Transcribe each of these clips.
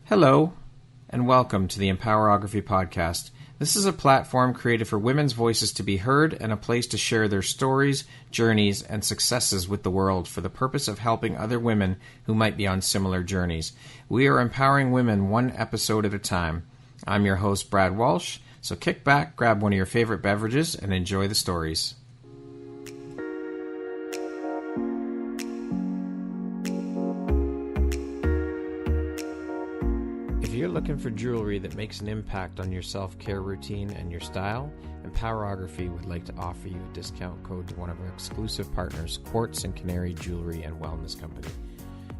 Hello, and welcome to the Empowerography Podcast. This is a platform created for women's voices to be heard and a place to share their stories, journeys, and successes with the world for the purpose of helping other women who might be on similar journeys. We are empowering women one episode at a time. I'm your host, Brad Walsh, so kick back, grab one of your favorite beverages, and enjoy the stories. If you're looking for jewelry that makes an impact on your self-care routine and your style, Empowerography would like to offer you a discount code to one of our exclusive partners, Quartz and Canary Jewelry and Wellness Company.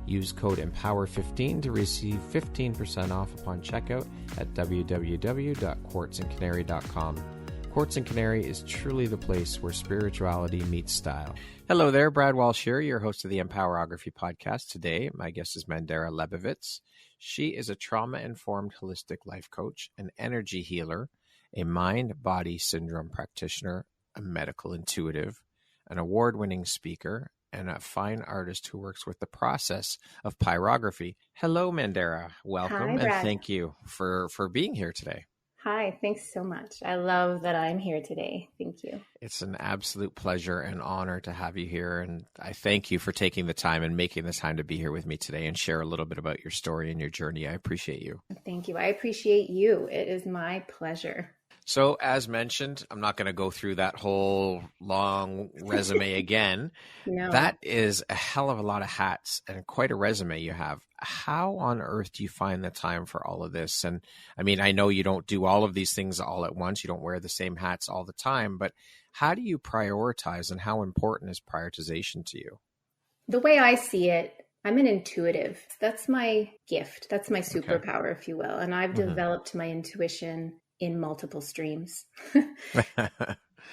Use code EMPOWER15 to receive 15% off upon checkout at www.quartzandcanary.com. Quartz and Canary is truly the place where spirituality meets style. Hello there, Brad Walsh here, your host of the Empowerography Podcast. Today, my guest is Mandara Lebovitz. She is a trauma-informed holistic life coach, an energy healer, a mind-body syndrome practitioner, a medical intuitive, an award-winning speaker, and a fine artist who works with the process of pyrography. Hello, Mandara. Welcome. Hi, Brad. And thank you for being here today. Hi, thanks so much. I love that I'm here today. Thank you. It's an absolute pleasure and honor to have you here. And I thank you for taking the time and making the time to be here with me today and share a little bit about your story and your journey. I appreciate you. Thank you. I appreciate you. It is my pleasure. So as mentioned, I'm not going to go through that whole long resume again. No. That is a hell of a lot of hats and quite a resume you have. How on earth do you find the time for all of this? And I mean, I know you don't do all of these things all at once. You don't wear the same hats all the time, but how do you prioritize and how important is prioritization to you? The way I see it, I'm an intuitive. That's my gift. That's my superpower, if you will. And I've developed my intuition in multiple streams,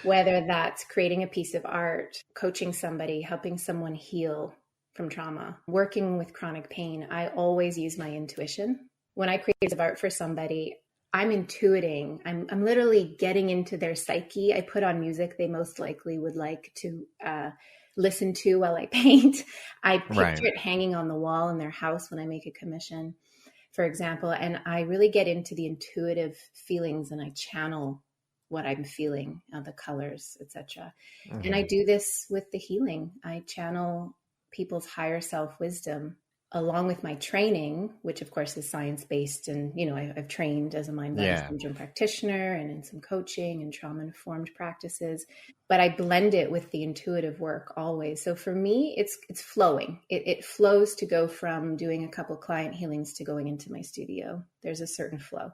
whether that's creating a piece of art, coaching somebody, helping someone heal from trauma, working with chronic pain. I always use my intuition. When I create a piece of art for somebody, I'm intuiting. I'm literally getting into their psyche. I put on music they most likely would like to listen to while I paint. I picture it hanging on the wall in their house when I make a commission, for example, and I really get into the intuitive feelings and I channel what I'm feeling, the colors, etc. And I do this with the healing. I channel people's higher self wisdom along with my training, which of course is science-based. And, you know, I've trained as a mind-body syndrome practitioner and in some coaching and trauma-informed practices, but I blend it with the intuitive work always. So for me, it's flowing. It flows to go from doing a couple client healings to going into my studio. There's a certain flow.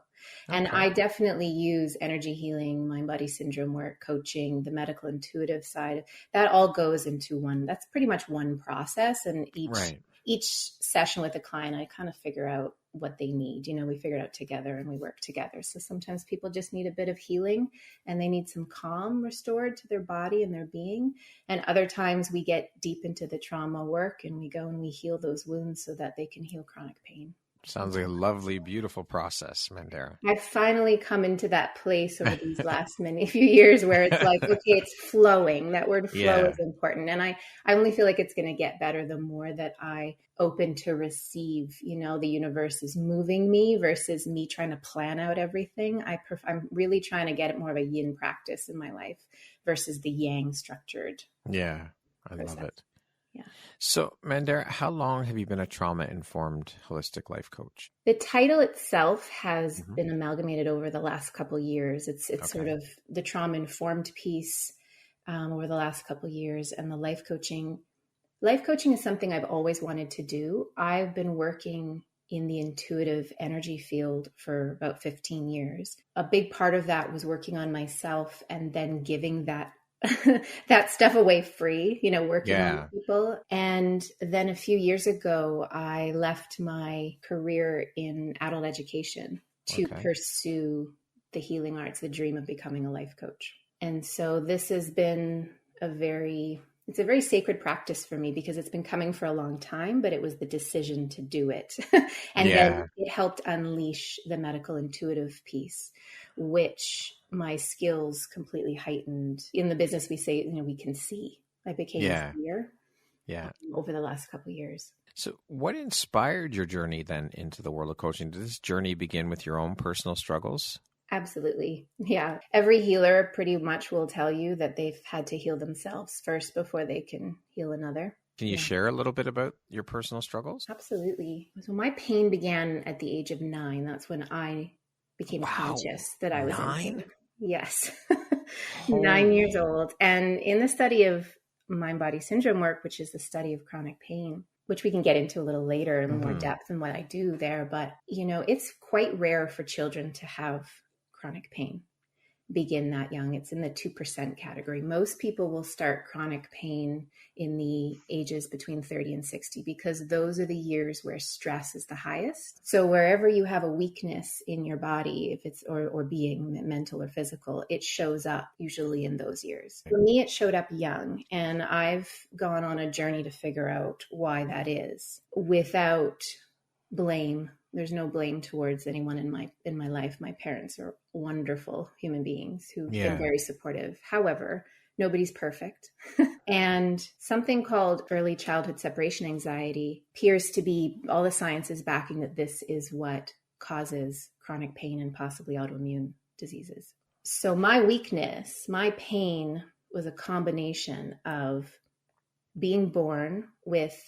And I definitely use energy healing, mind-body syndrome work, coaching, the medical intuitive side. That all goes into one. That's pretty much one process. And each session with a client, I kind of figure out what they need. You know, we figure it out together and we work together. So sometimes people just need a bit of healing and they need some calm restored to their body and their being. And other times we get deep into the trauma work and we go and we heal those wounds so that they can heal chronic pain. Sounds like a lovely, beautiful process, Mandara. I've finally come into that place over these last few years where it's like, okay, it's flowing. That word flow is important. And I only feel like it's going to get better the more that I open to receive, you know, the universe is moving me versus me trying to plan out everything. I'm really trying to get it more of a yin practice in my life versus the yang structured. Yeah, I love it. Yeah. So, Mandara, how long have you been a trauma-informed holistic life coach? The title itself has been amalgamated over the last couple of years. It's sort of the trauma-informed piece over the last couple of years, and the life coaching. Life coaching is something I've always wanted to do. I've been working in the intuitive energy field for about 15 years. A big part of that was working on myself and then giving that that stuff away free, you know, working with people. And then a few years ago, I left my career in adult education to pursue the healing arts, the dream of becoming a life coach. And so this has been it's a very sacred practice for me because it's been coming for a long time, but it was the decision to do it. And then it helped unleash the medical intuitive piece, which my skills completely heightened. In the business, we say, you know, we can see. I became a seer over the last couple of years. So what inspired your journey then into the world of coaching? Did this journey begin with your own personal struggles? Absolutely. Yeah. Every healer pretty much will tell you that they've had to heal themselves first before they can heal another. Can you share a little bit about your personal struggles? Absolutely. So my pain began at the age of 9. That's when I became conscious that I was in pain. Yes. 9 years old. And in the study of mind-body syndrome work, which is the study of chronic pain, which we can get into a little later in more depth than what I do there. But, it's quite rare for children to have chronic pain begin that young. It's in the 2% category. Most people will start chronic pain in the ages between 30 and 60 because those are the years where stress is the highest. So wherever you have a weakness in your body, if it's or being mental or physical, it shows up usually in those years. For me, it showed up young, and I've gone on a journey to figure out why that is without blame. There's no blame towards anyone in my life. My parents are wonderful human beings who've been very supportive. However, nobody's perfect. And something called early childhood separation anxiety appears to be, all the science is backing that this is what causes chronic pain and possibly autoimmune diseases. So my weakness, my pain was a combination of being born with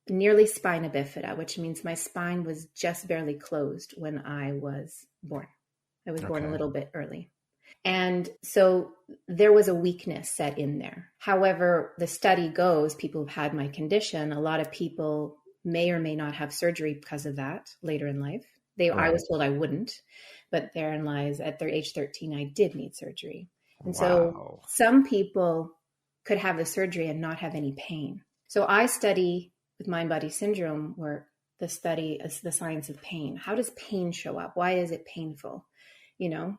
nearly spina bifida, which means my spine was just barely closed when I was born. I was born a little bit early. And so there was a weakness set in there. However, the study goes, people who've had my condition, a lot of people may or may not have surgery because of that later in life. I was told I wouldn't, but therein lies, at their age 13, I did need surgery. And so some people could have the surgery and not have any pain. So I study with mind-body syndrome work, the study is the science of pain. How does pain show up? Why is it painful?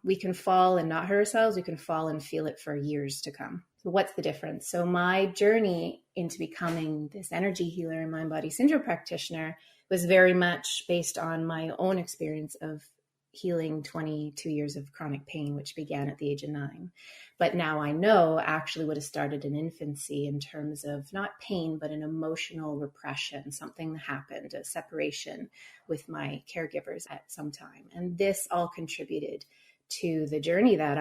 We can fall and not hurt ourselves. We can fall and feel it for years to come. So what's the difference? So my journey into becoming this energy healer and mind-body syndrome practitioner was very much based on my own experience of healing 22 years of chronic pain, which began at the age of 9. But now I know actually would have started in infancy in terms of not pain, but an emotional repression, something that happened, a separation with my caregivers at some time. And this all contributed to the journey that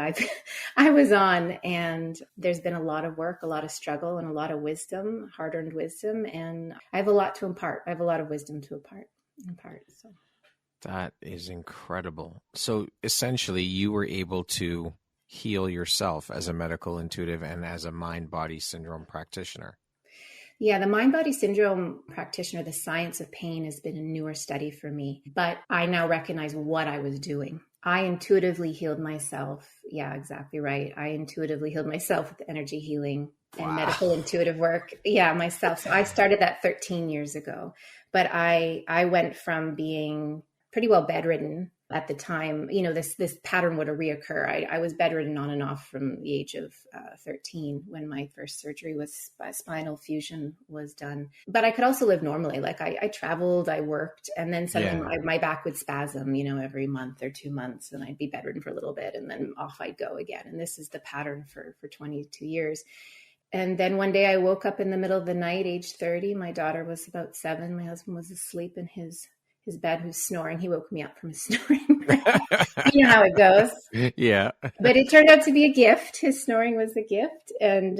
I was on. And there's been a lot of work, a lot of struggle, and a lot of wisdom, hard-earned wisdom. And I have a lot to impart. I have a lot of wisdom to impart. So. That is incredible. So essentially, you were able to heal yourself as a medical intuitive and as a mind-body syndrome practitioner. Yeah, the mind-body syndrome practitioner, the science of pain, has been a newer study for me, but I now recognize what I was doing. I intuitively healed myself. Yeah, exactly right. I intuitively healed myself with energy healing and medical intuitive work. Yeah, myself. So I started that 13 years ago, but I went from being pretty well bedridden at the time. This pattern would reoccur. I was bedridden on and off from the age of 13 when my first surgery was spinal fusion was done. But I could also live normally. Like I traveled, I worked, and then suddenly my back would spasm, every month or 2 months, and I'd be bedridden for a little bit, and then off I'd go again. And this is the pattern for 22 years. And then one day I woke up in the middle of the night, age 30. My daughter was about 7. My husband was asleep in his bed, who's snoring. He woke me up from his snoring. You know how it goes. Yeah. But it turned out to be a gift. His snoring was a gift. And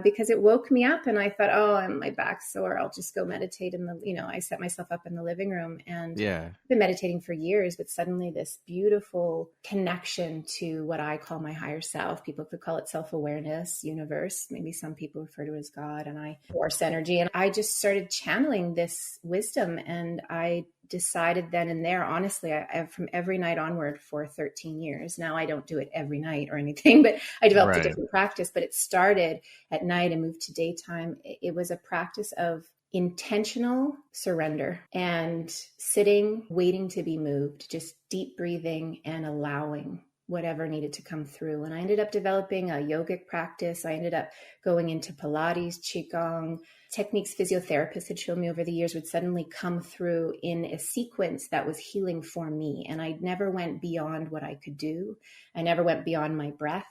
because it woke me up, and I thought, my back's sore, I'll just go meditate I set myself up in the living room, and I've been meditating for years, but suddenly this beautiful connection to what I call my higher self. People could call it self-awareness, universe. Maybe some people refer to it as God, and force energy. And I just started channeling this wisdom, and I decided then and there, honestly, I from every night onward for 13 years. Now I don't do it every night or anything, but I developed a different practice. But it started at night and moved to daytime. It was a practice of intentional surrender and sitting, waiting to be moved, just deep breathing and allowing whatever needed to come through. And I ended up developing a yogic practice. I ended up going into Pilates, Qigong, techniques physiotherapists had shown me over the years would suddenly come through in a sequence that was healing for me. And I never went beyond what I could do. I never went beyond my breath.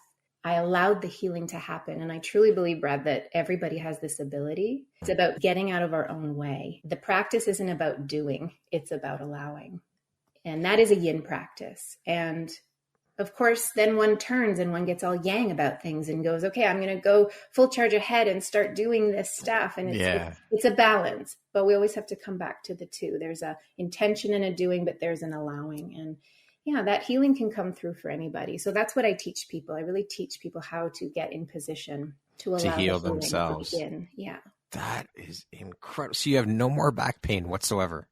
I allowed the healing to happen. And I truly believe, Brad, that everybody has this ability. It's about getting out of our own way. The practice isn't about doing, it's about allowing. And that is a yin practice. And of course, then one turns and one gets all yang about things and goes, okay, I'm going to go full charge ahead and start doing this stuff. And it's a balance, but we always have to come back to the two. There's a intention and a doing, but there's an allowing. And yeah, that healing can come through for anybody. So that's what I teach people. I really teach people how to get in position to allow to heal the themselves. to begin. Yeah. That is incredible. So you have no more back pain whatsoever.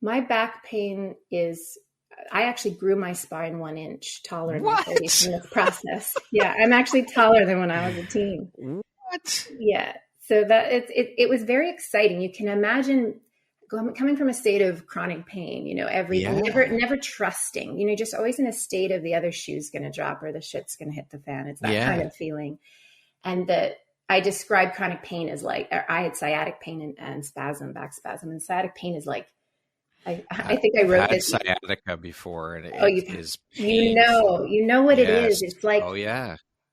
My back pain is, I actually grew my spine 1 inch taller in my 30s in this process. Yeah, I'm actually taller than when I was a teen. What? Yeah. So that it was very exciting. You can imagine coming from a state of chronic pain, never trusting, just always in a state of the other shoe's going to drop or the shit's going to hit the fan. It's that kind of feeling. And that I describe chronic pain as like, I had sciatic pain and back spasm. And sciatic pain is like, I think I wrote this. I've had sciatica before, and it is painful. You know what it is. It's like,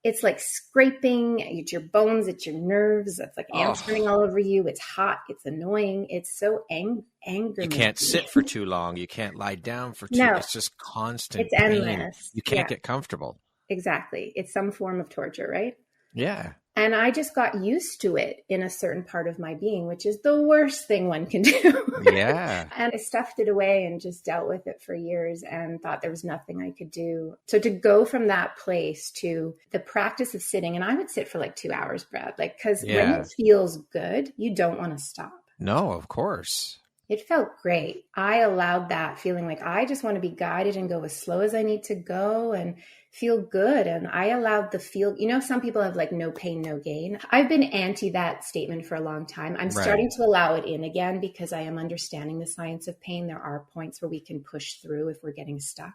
it's like scraping at your bones, at your nerves. It's like ants running all over you. It's hot. It's annoying. It's so angry. You can't sit for too long. You can't lie down for too long. It's just constant. It's endless. You can't get comfortable. Exactly. It's some form of torture, right? Yeah. And I just got used to it in a certain part of my being, which is the worst thing one can do. Yeah. And I stuffed it away and just dealt with it for years and thought there was nothing I could do. So to go from that place to the practice of sitting, and I would sit for like 2 hours, Brad, because when it feels good, you don't want to stop. No, of course. It felt great. I allowed that feeling like I just want to be guided and go as slow as I need to go and feel good. And I allowed the feel, some people have like no pain, no gain. I've been anti that statement for a long time. I'm starting to allow it in again because I am understanding the science of pain. There are points where we can push through if we're getting stuck.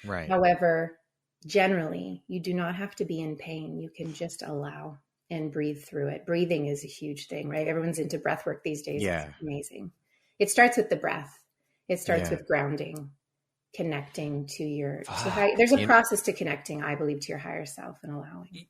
Right. However, generally, you do not have to be in pain. You can just allow and breathe through it. Breathing is a huge thing, right? Everyone's into breath work these days. Yeah. It's amazing. It starts with the breath. It starts with grounding, connecting to your, there's a process to connecting, I believe, to your higher self and allowing.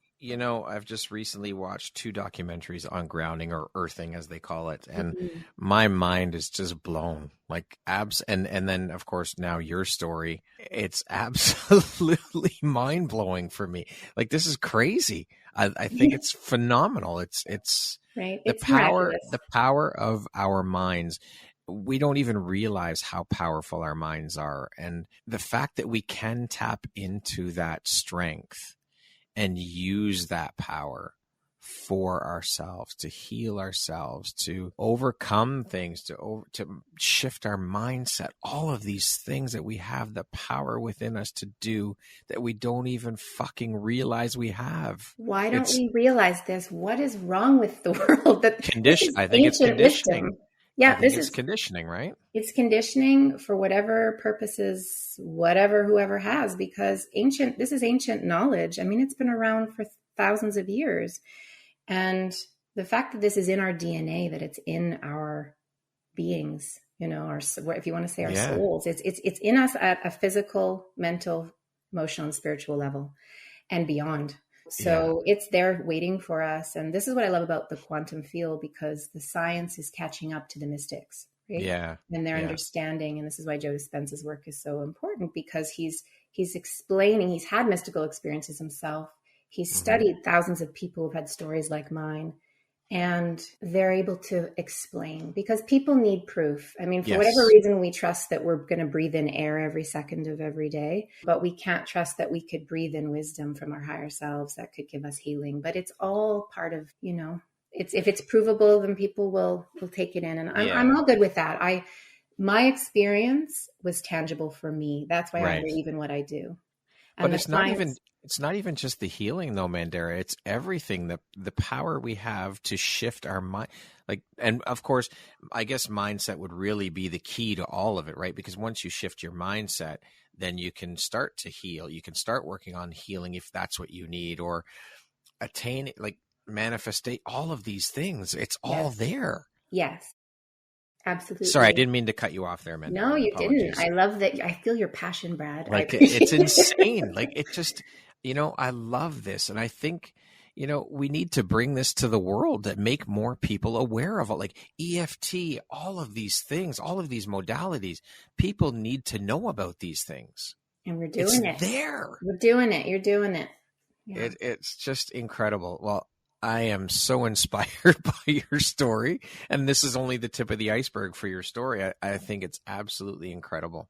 I've just recently watched 2 documentaries on grounding, or earthing as they call it. And my mind is just blown, like and then of course now your story, it's absolutely mind blowing for me. Like, this is crazy. I think it's phenomenal. It's right. The power of our minds. We don't even realize how powerful our minds are. And the fact that we can tap into that strength and use that power for ourselves, to heal ourselves, to overcome things, to shift our mindset, all of these things that we have the power within us to do that we don't even fucking realize we have. Why don't we realize this? What is wrong with the world? I think it's conditioning. Wisdom. Yeah, this is conditioning, right? It's conditioning for whatever purposes, whoever has, because this is ancient knowledge. I mean, it's been around for thousands of years. And the fact that this is in our DNA, that it's in our beings, if you want to say our souls, it's in us at a physical, mental, emotional, and spiritual level and beyond. So it's there waiting for us. And this is what I love about the quantum field, because the science is catching up to the mystics, right? Yeah. And their understanding. And this is why Joe Dispenza's work is so important, because he's explaining, he's had mystical experiences himself. He's studied thousands of people who've had stories like mine, and they're able to explain, because people need proof. I mean, for whatever reason, we trust that we're going to breathe in air every second of every day, but we can't trust that we could breathe in wisdom from our higher selves that could give us healing. But it's all part of, if it's provable, then people will take it in. And I'm all good with that. My experience was tangible for me. That's why I believe in what I do. And but it's not even just the healing though, Mandara. It's everything, the power we have to shift our mind. And of course, I guess mindset would really be the key to all of it, right? Because once you shift your mindset, then you can start to heal. You can start working on healing if that's what you need, or attain, manifestate all of these things. It's all there. Yes. Absolutely. Sorry, I didn't mean to cut you off there, man. No, you didn't. I love that. I feel your passion, Brad. It's insane. It just, I love this. And I think, we need to bring this to the world to make more people aware of it. Like EFT, all of these things, all of these modalities, people need to know about these things. And we're doing it. There. We're doing it. You're doing it. Yeah. It's just incredible. Well, I am so inspired by your story. And this is only the tip of the iceberg for your story. I think it's absolutely incredible.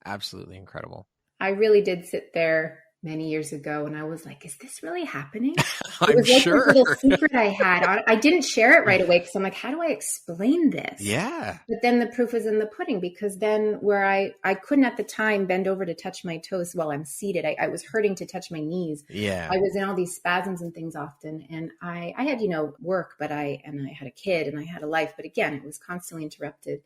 Absolutely incredible. I really did sit there many years ago and I was like, is this really happening? I'm it was like sure. this little secret I had. I didn't share it right away because I'm like, how do I explain this? Yeah. But then the proof was in the pudding, because then where I couldn't at the time bend over to touch my toes while I'm seated. I was hurting to touch my knees. Yeah. I was in all these spasms and things often. And I had, work, but I had a kid and I had a life. But again, it was constantly interrupted.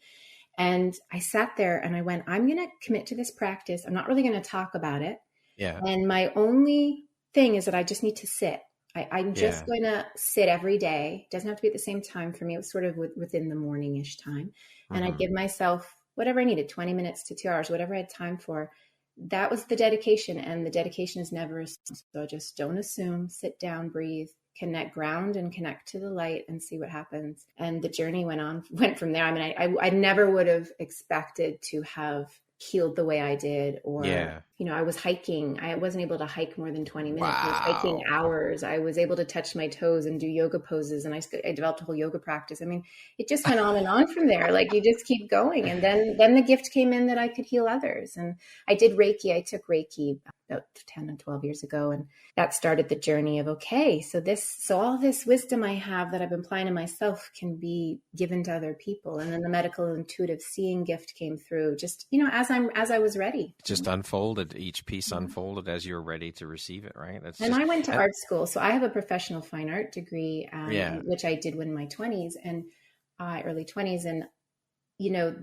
And I sat there and I went, I'm going to commit to this practice. I'm not really going to talk about it. Yeah. And my only thing is that I just need to sit. I'm just going to sit every day. It doesn't have to be at the same time for me. It was sort of within the morning-ish time. And I'd give myself whatever I needed, 20 minutes to 2 hours, whatever I had time for. That was the dedication. And the dedication is never assumed. So just don't assume, sit down, breathe, connect, ground and connect to the light and see what happens. And the journey went from there. I mean, I never would have expected to have healed the way I did, or, I was hiking. I wasn't able to hike more than 20 minutes. I was hiking hours. I was able to touch my toes and do yoga poses. And I developed a whole yoga practice. I mean, it just went on and on from there. Like you just keep going. And then the gift came in that I could heal others. And I did Reiki. I took Reiki about 10 and 12 years ago. And that started the journey of, okay, so all this wisdom I have that I've been applying to myself can be given to other people. And then the medical intuitive seeing gift came through just, as I was ready. Just unfolded, each piece unfolded as you were ready to receive it, right? I went to art school. So I have a professional fine art degree, which I did in my 20s and early 20s. And,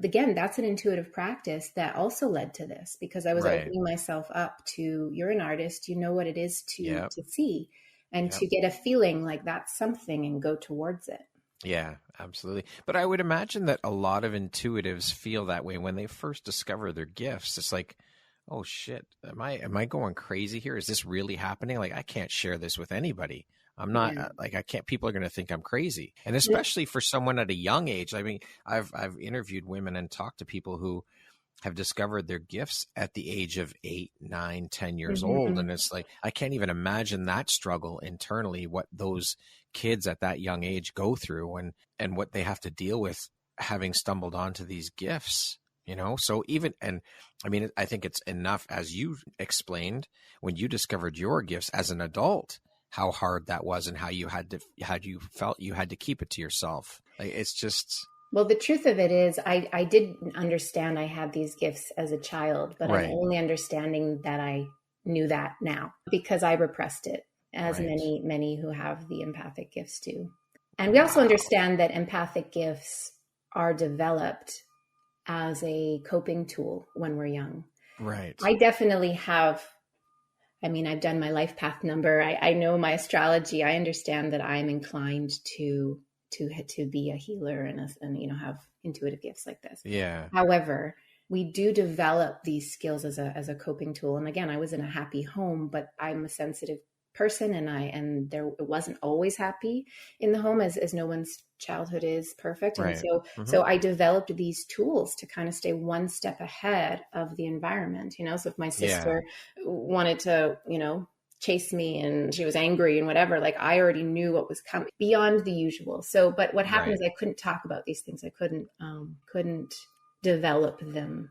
again, that's an intuitive practice that also led to this, because I was opening myself up to, you're an artist, you know what it is to see and to get a feeling like that's something and go towards it. Yeah, absolutely. But I would imagine that a lot of intuitives feel that way when they first discover their gifts. It's like, oh shit, am I going crazy here? Is this really happening? Like, I can't share this with anybody. I'm not I can't, people are going to think I'm crazy. And especially for someone at a young age. I mean, I've interviewed women and talked to people who have discovered their gifts at the age of 8, 9, 10 years old. And it's like, I can't even imagine that struggle internally, what those kids at that young age go through and what they have to deal with having stumbled onto these gifts, So I think it's enough, as you explained, when you discovered your gifts as an adult, how hard that was and how you felt you had to keep it to yourself. Like, it's just... Well, the truth of it is I didn't understand I had these gifts as a child, but I'm only understanding that I knew that now because I repressed it, as many who have the empathic gifts do. And we also understand that empathic gifts are developed as a coping tool when we're young. Right. I definitely have. I mean, I've done my life path number. I know my astrology. I understand that I'm inclined to be a healer and have intuitive gifts like this. Yeah. However, we do develop these skills as a coping tool. And again, I was in a happy home, but I'm a sensitive person and it wasn't always happy in the home, as no one's childhood is perfect. And so I developed these tools to kind of stay one step ahead of the environment, so if my sister wanted to, chase me and she was angry and whatever, like I already knew what was coming beyond the usual. So, but what happened is I couldn't talk about these things. I couldn't develop them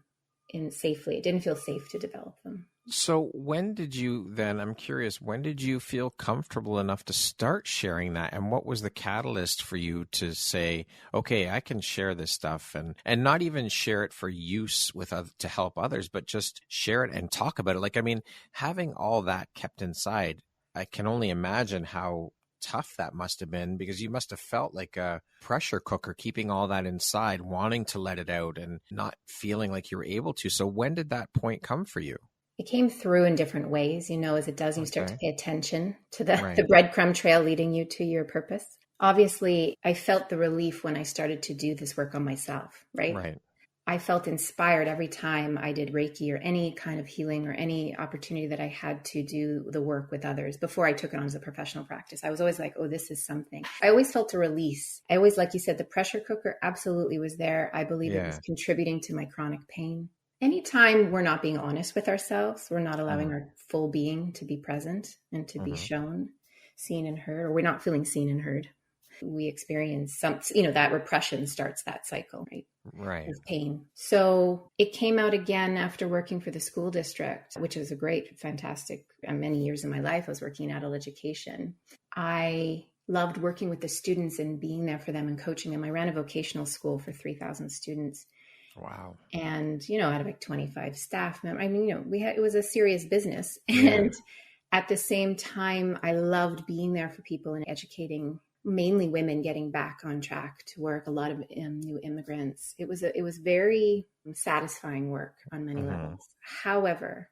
safely. It didn't feel safe to develop them. So when did you then, I'm curious, when did you feel comfortable enough to start sharing that? And what was the catalyst for you to say, okay, I can share this stuff and not even share it for use to help others, but just share it and talk about it? Like, I mean, having all that kept inside, I can only imagine how tough that must have been, because you must have felt like a pressure cooker, keeping all that inside, wanting to let it out and not feeling like you were able to. So when did that point come for you? It came through in different ways, as it does, you start to pay attention to the breadcrumb trail leading you to your purpose. Obviously, I felt the relief when I started to do this work on myself, right? I felt inspired every time I did Reiki or any kind of healing or any opportunity that I had to do the work with others before I took it on as a professional practice. I was always like, oh, this is something. I always felt a release. I always, like you said, the pressure cooker absolutely was there. I believe it was contributing to my chronic pain. Anytime we're not being honest with ourselves, we're not allowing our full being to be present and to be shown, seen and heard, or we're not feeling seen and heard. We experience some, that repression starts that cycle, right? Right. Of pain. So it came out again after working for the school district, which is a great, fantastic, many years of my life. I was working in adult education. I loved working with the students and being there for them and coaching them. I ran a vocational school for 3,000 students. Wow. And, I had like 25 staff members. I mean, it was a serious business. And at the same time, I loved being there for people and educating mainly women getting back on track to work, a lot of new immigrants. It was very satisfying work on many levels. However,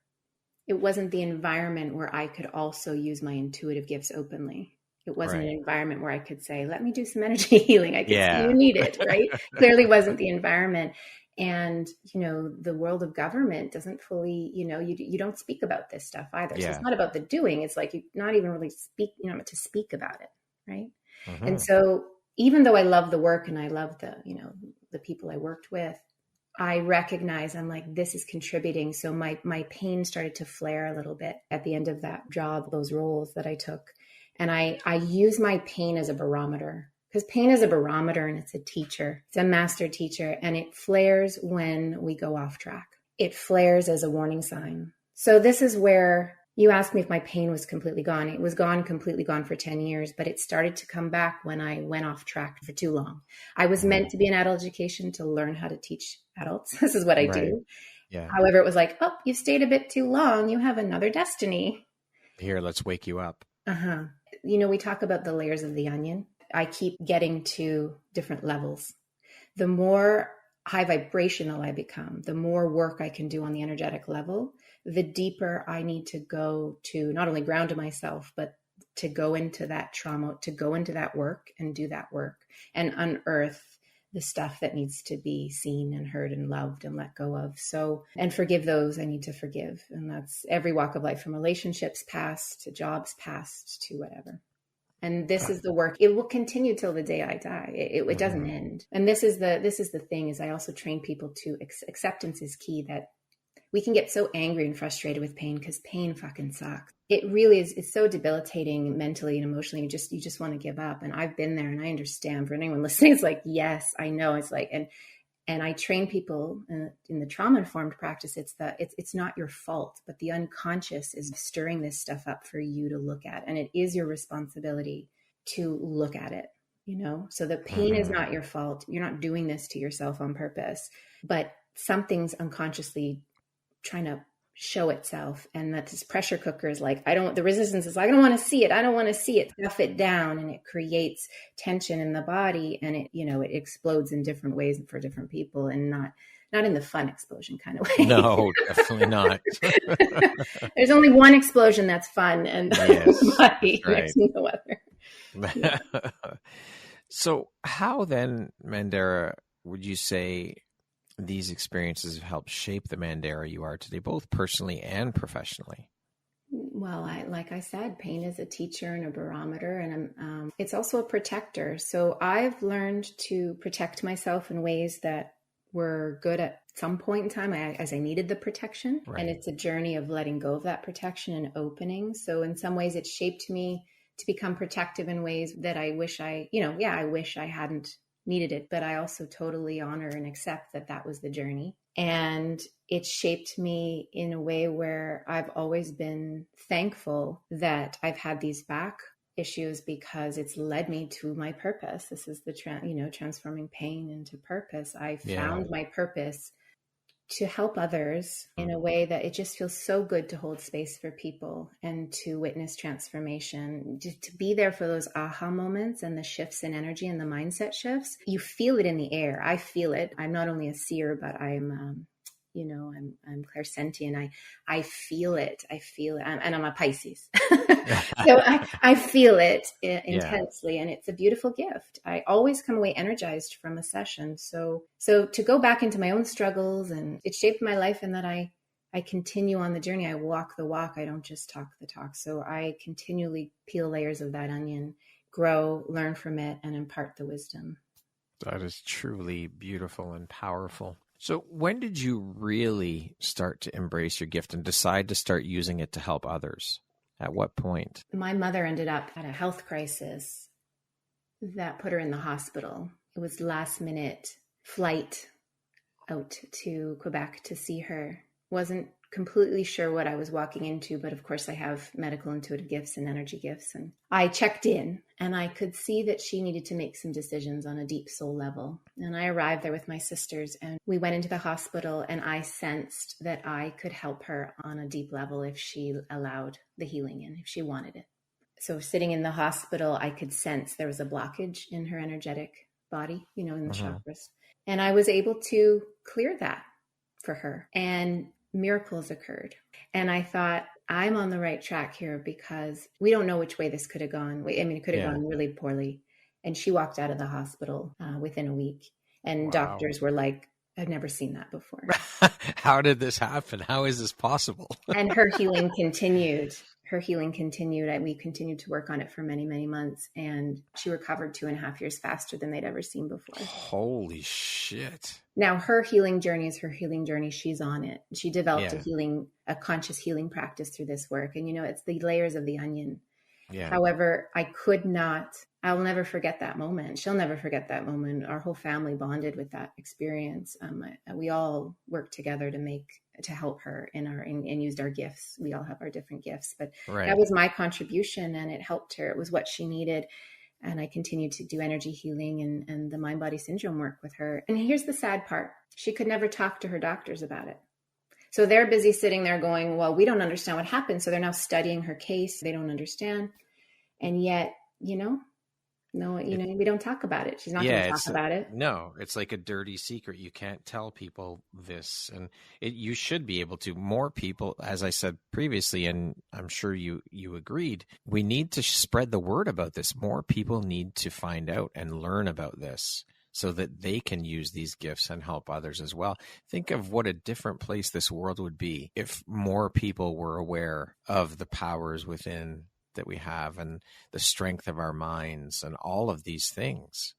it wasn't the environment where I could also use my intuitive gifts openly. It wasn't an environment where I could say, let me do some energy healing. I could see you need it, right? Clearly wasn't the environment. And, the world of government doesn't fully, you don't speak about this stuff either. So it's not about the doing. It's like, you not even really speak, to speak about it. Right. And so even though I love the work and I love the people I worked with, I recognize I'm like, this is contributing. So my pain started to flare a little bit at the end of that job, those roles that I took. And I use my pain as a barometer, because pain is a barometer and it's a teacher. It's a master teacher, and it flares when we go off track. It flares as a warning sign. So this is where you asked me if my pain was completely gone. It was completely gone for 10 years, but it started to come back when I went off track for too long. I was meant to be in adult education to learn how to teach adults. This is what I do. Yeah. However, it was like, oh, you've stayed a bit too long. You have another destiny. Here, let's wake you up. We talk about the layers of the onion. I keep getting to different levels. The more high vibrational I become, the more work I can do on the energetic level, the deeper I need to go to not only ground myself, but to go into that trauma, to go into that work and do that work and unearth the stuff that needs to be seen and heard and loved and let go of. So, and forgive those I need to forgive. And that's every walk of life, from relationships past to jobs past to whatever. And this is the work. It will continue till the day I die. It doesn't end. And this is the thing, is I also train people to acceptance is key, that we can get so angry and frustrated with pain because pain fucking sucks. It really is. It's so debilitating mentally and emotionally. You just want to give up. And I've been there, and I understand. For anyone listening, it's like, yes, I know. It's like, and I train people in the trauma-informed practice. It's not your fault, but the unconscious is stirring this stuff up for you to look at. And it is your responsibility to look at it, So the pain is not your fault. You're not doing this to yourself on purpose, but something's unconsciously trying to show itself. And that this pressure cooker is like, the resistance is like, I don't want to see it. I don't want to see it. Stuff it down, and it creates tension in the body, and it explodes in different ways for different people, and not in the fun explosion kind of way. No, definitely not. There's only one explosion that's fun, and the body, right. There's no other. Yeah. So how then, Mandara, would you say these experiences have helped shape the Mandara you are today, both personally and professionally? Well, like I said, pain is a teacher and a barometer, and it's also a protector. So I've learned to protect myself in ways that were good at some point in time as I needed the protection. Right. And it's a journey of letting go of that protection and opening. So in some ways it shaped me to become protective in ways that I wish I hadn't needed it, but I also totally honor and accept that was the journey. And it shaped me in a way where I've always been thankful that I've had these back issues, because it's led me to my purpose. This is the transforming pain into purpose. I found my purpose to help others in a way that it just feels so good to hold space for people and to witness transformation, to be there for those aha moments and the shifts in energy and the mindset shifts. You feel it in the air. I feel it. I'm not only a seer, but I'm, I'm clairsentient. I feel it. And I'm a Pisces. So I feel it intensely, and it's a beautiful gift. I always come away energized from a session. So to go back into my own struggles, and it shaped my life in that I continue on the journey. I walk the walk. I don't just talk the talk. So I continually peel layers of that onion, grow, learn from it, and impart the wisdom. That is truly beautiful and powerful. So when did you really start to embrace your gift and decide to start using it to help others? At what point? My mother ended up at a health crisis that put her in the hospital. It was last minute flight out to Quebec to see her. Wasn't completely sure what I was walking into, but of course I have medical intuitive gifts and energy gifts. And I checked in, and I could see that she needed to make some decisions on a deep soul level. And I arrived there with my sisters, and we went into the hospital, and I sensed that I could help her on a deep level if she allowed the healing in, if she wanted it. So sitting in the hospital, I could sense there was a blockage in her energetic body, in the chakras. And I was able to clear that for her. And miracles occurred. And I thought, I'm on the right track here, because we don't know which way this could have gone. It could have gone really poorly. And she walked out of the hospital within a week. And doctors were like, I've never seen that before. How did this happen? How is this possible? And her healing continued. We continued to work on it for many, many months. And she recovered 2.5 years faster than they'd ever seen before. Holy shit. Now, her healing journey is her healing journey. She's on it. She developed a conscious healing practice through this work. And, it's the layers of the onion. Yeah. However, I'll never forget that moment. She'll never forget that moment. Our whole family bonded with that experience. We all worked together to help her and used our gifts. We all have our different gifts, but that was my contribution, and it helped her. It was what she needed. And I continued to do energy healing and the mind-body syndrome work with her. And here's the sad part. She could never talk to her doctors about it. So they're busy sitting there going, well, we don't understand what happened. So they're now studying her case. They don't understand. And yet, we don't talk about it. She's not going to talk about it. No, it's like a dirty secret. You can't tell people this. And you should be able to. More people, as I said previously, and I'm sure you agreed, we need to spread the word about this. More people need to find out and learn about this, so that they can use these gifts and help others as well. Think of what a different place this world would be if more people were aware of the powers within that we have and the strength of our minds and all of these things.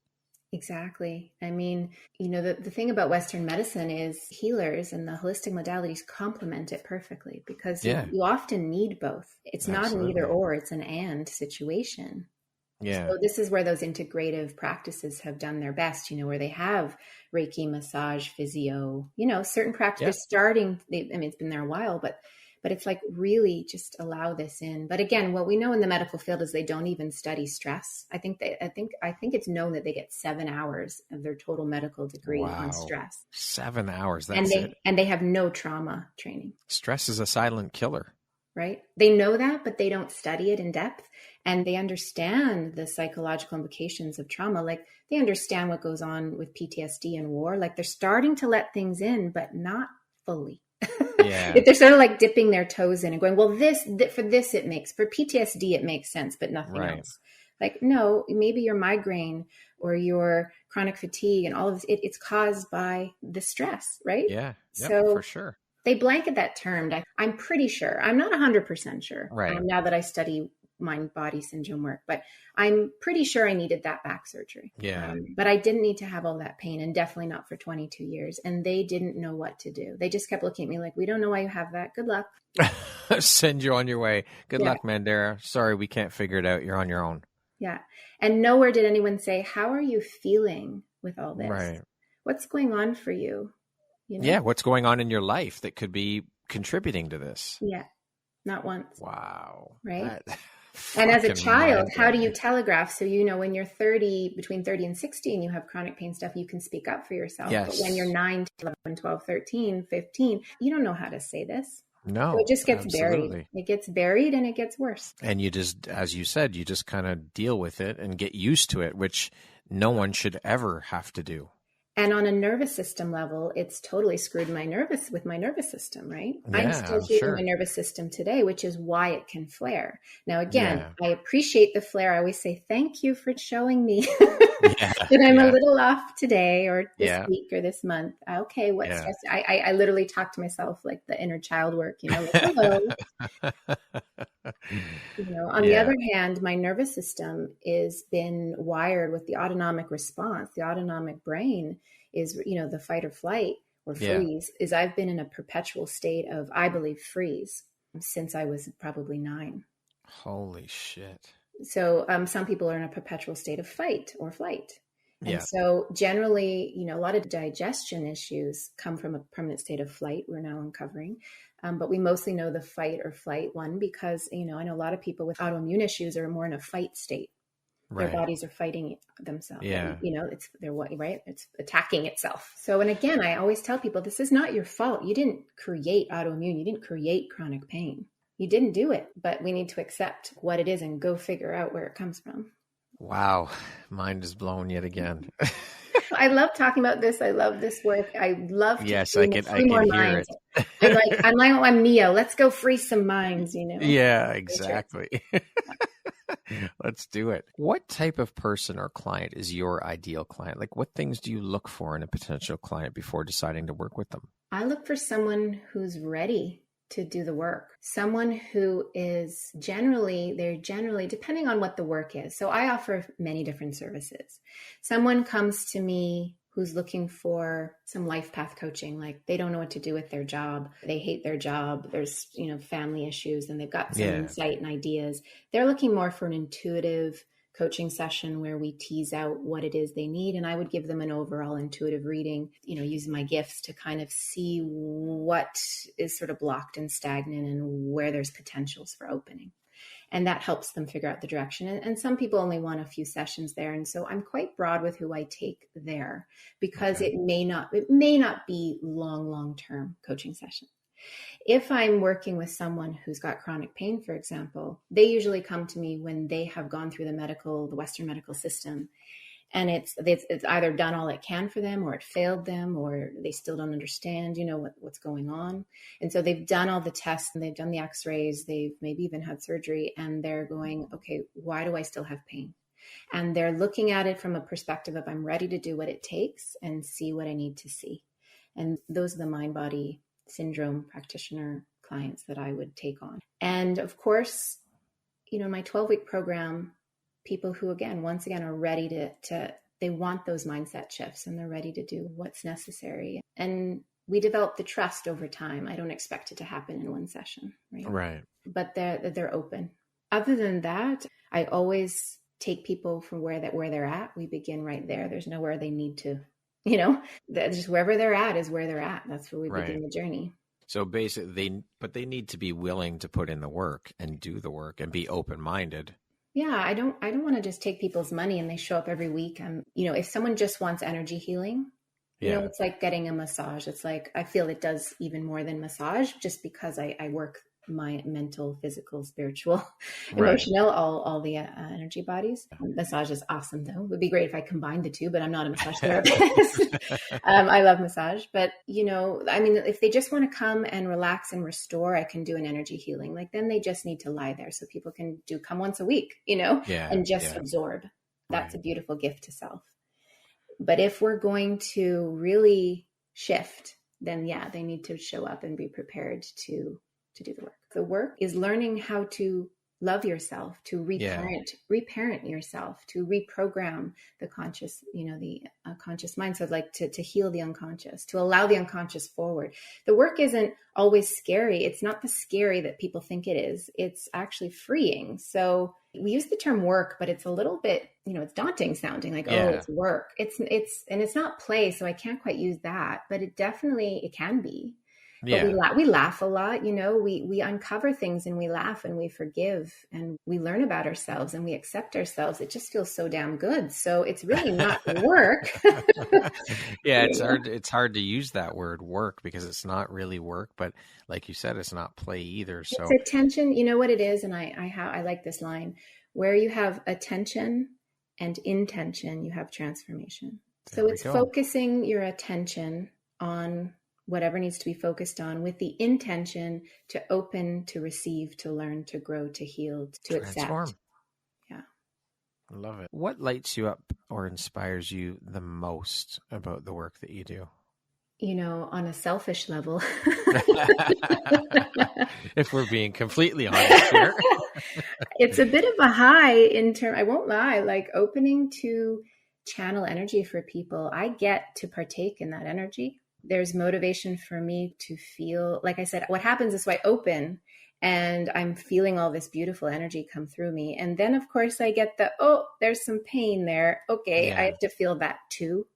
Exactly. I mean, the thing about Western medicine is healers and the holistic modalities complement it perfectly, because you often need both. It's not an either or, it's an and situation. Yeah. So this is where those integrative practices have done their best, where they have Reiki, massage, physio, certain practices starting, it's been there a while, but it's like, really just allow this in. But again, what we know in the medical field is they don't even study stress. I think it's known that they get 7 hours of their total medical degree on stress. 7 hours. That's it. And they have no trauma training. Stress is a silent killer. Right? They know that, but they don't study it in depth, and they understand the psychological implications of trauma. Like, they understand what goes on with PTSD and war. Like, they're starting to let things in, but not fully. Yeah. They're sort of like dipping their toes in and going, well, for PTSD, it makes sense, but nothing else. Like, no, maybe your migraine or your chronic fatigue and all of this, it's caused by the stress, right? Yeah. So for sure. They blanket that term. I'm pretty sure. I'm not 100% sure now that I study mind-body syndrome work, but I'm pretty sure I needed that back surgery. Yeah. But I didn't need to have all that pain, and definitely not for 22 years. And they didn't know what to do. They just kept looking at me like, we don't know why you have that. Good luck. Send you on your way. Good luck, Mandara. Sorry, we can't figure it out. You're on your own. Yeah. And nowhere did anyone say, how are you feeling with all this? Right. What's going on for you? Yeah, what's going on in your life that could be contributing to this? Yeah, not once. Wow. Right? And as a child, how do you telegraph? So, when you're between 30 and 60 and you have chronic pain stuff, you can speak up for yourself. Yes. But when you're 9, 11, 12, 13, 15, you don't know how to say this. No. So it just gets buried. It gets buried and it gets worse. And you just, as you said, you just kind of deal with it and get used to it, which no one should ever have to do. And on a nervous system level, it's totally screwed my nervous system, right? I'm still healing my nervous system today, which is why it can flare. Now, again, I appreciate the flare. I always say, thank you for showing me that I'm a little off today or this week or this month. Okay, what's stress? I literally talk to myself like the inner child work, like, hello. On the other hand, my nervous system is been wired with the autonomic response. The autonomic brain is, the fight or flight or freeze is I've been in a perpetual state of, I believe, freeze since I was probably 9. Holy shit. So some people are in a perpetual state of fight or flight. And so generally, a lot of digestion issues come from a permanent state of flight we're now uncovering. But we mostly know the fight or flight one because, I know a lot of people with autoimmune issues are more in a fight state. Their bodies are fighting themselves. Yeah. And, it's attacking itself. So, and again, I always tell people, this is not your fault. You didn't create autoimmune. You didn't create chronic pain. You didn't do it, but we need to accept what it is and go figure out where it comes from. Wow. Mind is blown yet again. I love talking about this. I love this work. I love to I can hear minds. It. I'm Neo. Let's go free some minds, Yeah, exactly. Let's do it. What type of person or client is your ideal client? Like, what things do you look for in a potential client before deciding to work with them? I look for someone who's ready to do the work. Someone who is generally, depending on what the work is. So I offer many different services. Someone comes to me who's looking for some life path coaching, like they don't know what to do with their job. They hate their job. There's, family issues and they've got some insight and ideas. They're looking more for an intuitive coaching session where we tease out what it is they need. And I would give them an overall intuitive reading, using my gifts to kind of see what is sort of blocked and stagnant and where there's potentials for opening. And that helps them figure out the direction. And some people only want a few sessions there. And so I'm quite broad with who I take there because it may not be long-term coaching sessions. If I'm working with someone who's got chronic pain, for example, they usually come to me when they have gone through the Western medical system. And it's either done all it can for them or it failed them or they still don't understand, what's going on. And so they've done all the tests and they've done the x-rays. They've maybe even had surgery and they're going, okay, why do I still have pain? And they're looking at it from a perspective of I'm ready to do what it takes and see what I need to see. And those are the mind-body syndrome practitioner clients that I would take on. And of course, my 12-week program, people who, once again, are ready to they want those mindset shifts and they're ready to do what's necessary. And we develop the trust over time. I don't expect it to happen in one session, right? Right. But they're open. Other than that, I always take people from where they're at. We begin right there. There's nowhere they need to, just wherever they're at is where they're at. That's where we begin the journey. So basically, they need to be willing to put in the work and do the work and be open-minded. Yeah, I don't want to just take people's money and they show up every week. If someone just wants energy healing, it's like getting a massage. It's like, I feel it does even more than massage just because I work my mental, physical, spiritual, emotional, all the energy bodies. Massage is awesome though. It would be great if I combined the two, but I'm not a massage therapist. I love massage, but if they just want to come and relax and restore, I can do an energy healing. Like then they just need to lie there so people can come once a week, and just absorb. That's a beautiful gift to self. But if we're going to really shift, then they need to show up and be prepared to do the work. The work is learning how to love yourself, to reparent yourself, to reprogram the conscious, the conscious mind. So like to heal the unconscious, to allow the unconscious forward. The work isn't always scary. It's not the scary that people think it is. It's actually freeing. So we use the term work, but it's a little bit, it's daunting sounding like, oh, it's work. It's not play. So I can't quite use that, but it can be. But we laugh a lot, we uncover things and we laugh and we forgive and we learn about ourselves and we accept ourselves. It just feels so damn good. So it's really not work. It's hard to use that word work because it's not really work, but like you said, it's not play either. So it's attention. You know what it is? And I like this line, where you have attention and intention, you have transformation. So it's focusing your attention on whatever needs to be focused on with the intention to open, to receive, to learn, to grow, to heal, to transform. accept. Yeah. I love it. What lights you up or inspires you the most about the work that you do? You know, on a selfish level. If we're being completely honest here. It's a bit of a high I won't lie, like opening to channel energy for people. I get to partake in that energy. There's motivation for me to feel, like I said, what happens is I open and I'm feeling all this beautiful energy come through me. And then of course I get there's some pain there. Okay. Yeah. I have to feel that too.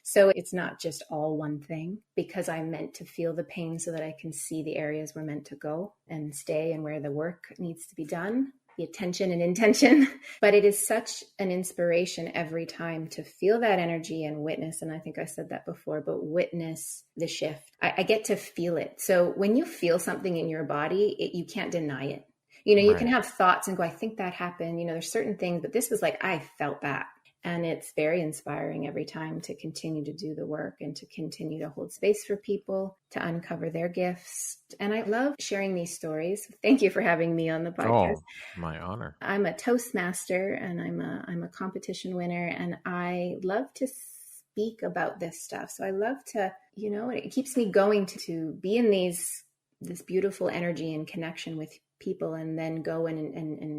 So it's not just all one thing, because I'm meant to feel the pain so that I can see the areas we're meant to go and stay and where the work needs to be done, the attention and intention. But it is such an inspiration every time to feel that energy and witness. And I think I said that before, but witness the shift. I get to feel it. So when you feel something in your body, you can't deny it. You know, you can have thoughts and go, I think that happened. You know, there's certain things, but this was like, I felt that. And it's very inspiring every time to continue to do the work and to continue to hold space for people, to uncover their gifts. And I love sharing these stories. Thank you for having me on the podcast. Oh, my honor. I'm a Toastmaster and I'm a competition winner, and I love to speak about this stuff. So I love to, you know, it keeps me going to be in this beautiful energy and connection with people, and then go and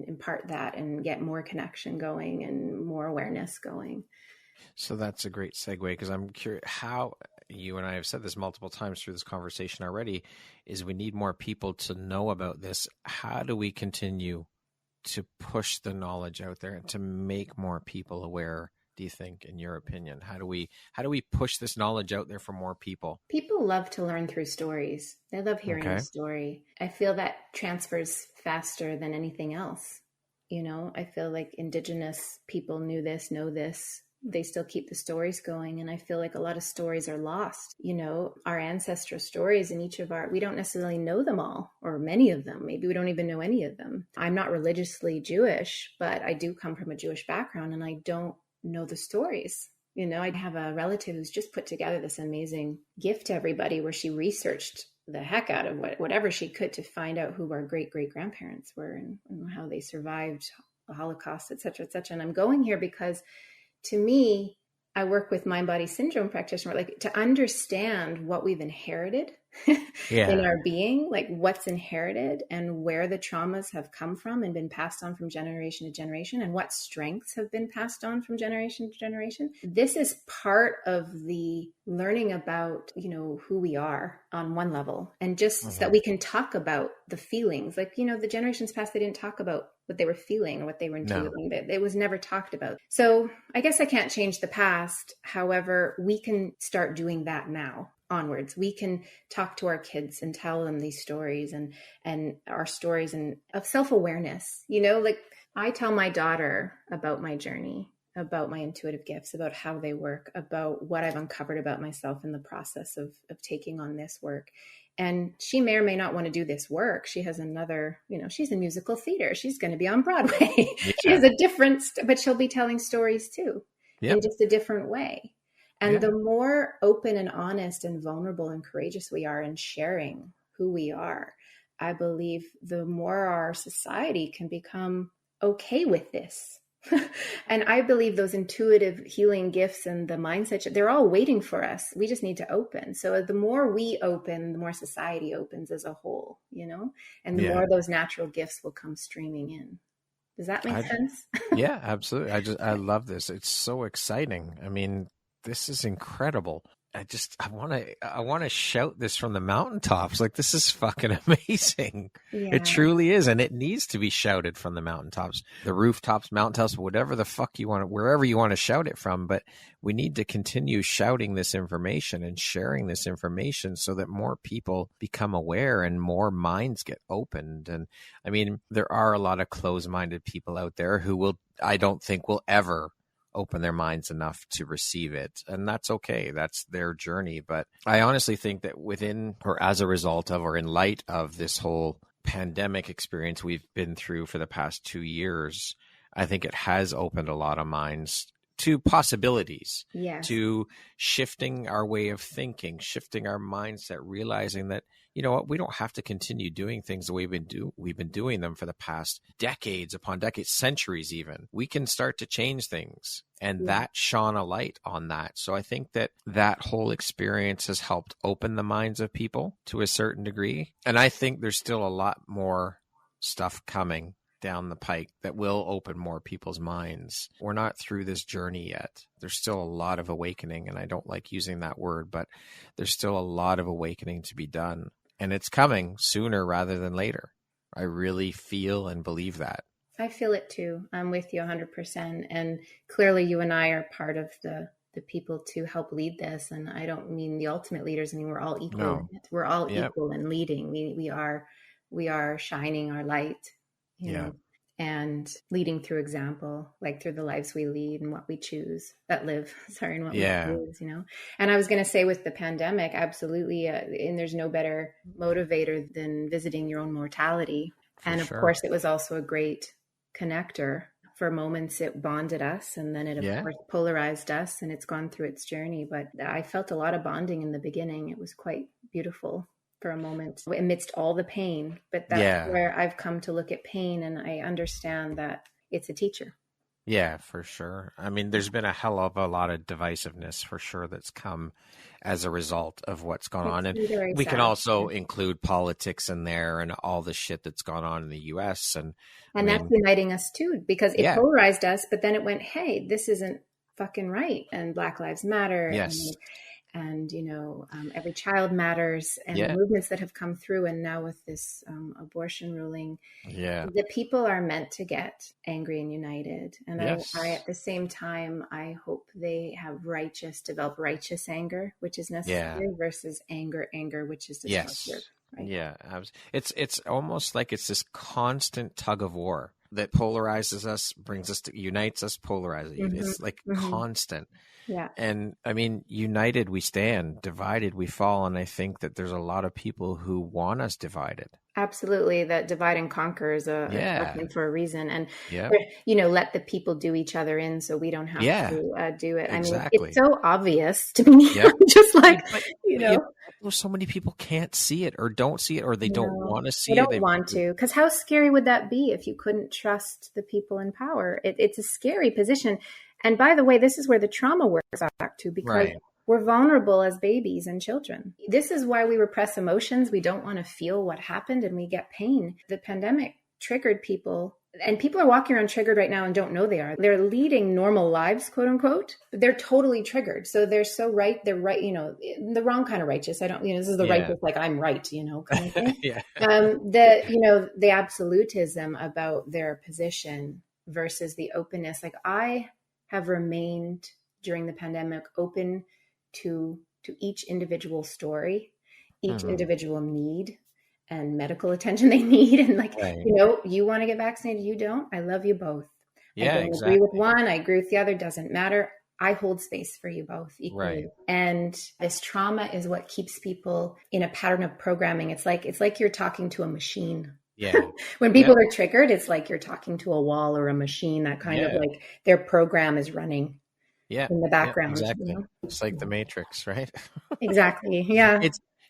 impart that and get more connection going and more awareness going. So that's a great segue, because I'm curious how you and I have said this multiple times through this conversation already, is we need more people to know about this. How do we continue to push the knowledge out there and to make more people aware? Do you think, in your opinion, how do we push this knowledge out there for more people? People love to learn through stories. They love hearing a story. I feel that transfers faster than anything else. You know, I feel like Indigenous people know this. They still keep the stories going. And I feel like a lot of stories are lost. You know, our ancestral stories in we don't necessarily know them all, or many of them. Maybe we don't even know any of them. I'm not religiously Jewish, but I do come from a Jewish background, and I don't know the stories. You know, I have a relative who's just put together this amazing gift to everybody, where she researched the heck out of whatever she could to find out who our great-great-grandparents were and how they survived the Holocaust, et cetera, et cetera. And I'm going here because, to me, I work with mind-body syndrome practitioner, like to understand what we've inherited in our being, like what's inherited and where the traumas have come from and been passed on from generation to generation, and what strengths have been passed on from generation to generation. This is part of the learning about, you know, who we are on one level, and just so that we can talk about the feelings. Like, you know, the generations past, they didn't talk about what they were feeling or what they were intuiting. No. It was never talked about. So I guess I can't change the past. However, we can start doing that now onwards. We can talk to our kids and tell them these stories and our stories and of self-awareness. You know, like I tell my daughter about my journey, about my intuitive gifts, about how they work, about what I've uncovered about myself in the process of taking on this work. And she may or may not want to do this work. She has another, you know, she's in musical theater. She's going to be on Broadway. Yeah. She has a different, but she'll be telling stories too, in just a different way. And the more open and honest and vulnerable and courageous we are in sharing who we are, I believe the more our society can become okay with this. And I believe those intuitive healing gifts and the mindset, they're all waiting for us. We just need to open. So the more we open, the more society opens as a whole, you know, and the more those natural gifts will come streaming in. Does that make sense? Yeah, absolutely. I love this. It's so exciting. I mean, this is incredible. I want to shout this from the mountaintops. Like, this is fucking amazing. Yeah. It truly is. And it needs to be shouted from the mountaintops, the rooftops, mountaintops, whatever the fuck you want, wherever you want to shout it from. But we need to continue shouting this information and sharing this information so that more people become aware and more minds get opened. And I mean, there are a lot of closed-minded people out there who I don't think will ever open their minds enough to receive it. And that's okay. That's their journey. But I honestly think that within, or as a result of, or in light of this whole pandemic experience we've been through for the past 2 years, I think it has opened a lot of minds to possibilities, Yes. to shifting our way of thinking, shifting our mindset, realizing that, you know what, we don't have to continue doing things the way we've been doing them for the past decades upon decades, centuries even. We can start to change things. And that shone a light on that. So I think that whole experience has helped open the minds of people to a certain degree. And I think there's still a lot more stuff coming down the pike that will open more people's minds. We're not through this journey yet. There's still a lot of awakening, and I don't like using that word, but there's still a lot of awakening to be done. And it's coming sooner rather than later. I really feel and believe that. I feel it too. I'm with you 100%. And clearly you and I are part of the people to help lead this. And I don't mean the ultimate leaders. I mean, we're all equal. No. We're all equal in leading. We are shining our light, you know, and leading through example, like through the lives we lead and what we choose and what we choose, you know. And I was going to say with the pandemic, absolutely. And there's no better motivator than visiting your own mortality. And of course, it was also a great connector. For moments, it bonded us, and then it, of course, polarized us, and it's gone through its journey. But I felt a lot of bonding in the beginning. It was quite beautiful for a moment amidst all the pain. But that's where I've come to look at pain, and I understand that it's a teacher. Yeah, for sure. I mean, there's been a hell of a lot of divisiveness for sure that's come as a result of what's gone on. And we can also include politics in there and all the shit that's gone on in the US. And that's uniting us too, because it polarized us, but then it went, hey, this isn't fucking right. And Black Lives Matter. Yes. And you know, every child matters, and the movements that have come through. And now with this abortion ruling, the people are meant to get angry and united. And I, at the same time, I hope they have develop righteous anger, which is necessary, versus anger, which is destructive. Right? Yeah. It's almost like it's this constant tug of war that polarizes us, unites us, polarizes. It's like constant. Yeah. And I mean, united we stand, divided we fall. And I think that there's a lot of people who want us divided. Absolutely. That divide and conquer is for a reason. And, you know, let the people do each other in so we don't have to do it. Exactly. I mean, it's so obvious to me, just like, you know. So many people can't see it or don't see it, or they don't want to see it. They don't want to. Because how scary would that be if you couldn't trust the people in power? It's a scary position. And by the way, this is where the trauma works back to, because we're vulnerable as babies and children. This is why we repress emotions. We don't want to feel what happened, and we get pain. The pandemic triggered people, and people are walking around triggered right now and don't know they are. They're leading normal lives, quote unquote, but they're totally triggered. So they're so right. They're right, you know, the wrong kind of righteous. This is the righteous, like I'm right, you know, kind of thing. The absolutism about their position versus the openness. Like I have remained during the pandemic open to each individual story, each individual need and medical attention they need. And you know, you want to get vaccinated, you don't, I love you both. Yeah, I don't agree with one, I agree with the other, doesn't matter. I hold space for you both equally. Right. And this trauma is what keeps people in a pattern of programming. It's like you're talking to a machine. Yeah. When people are triggered, it's like you're talking to a wall or a machine, that kind of like their program is running in the background. Yeah, exactly. You know? It's like the Matrix, right? Exactly. Yeah.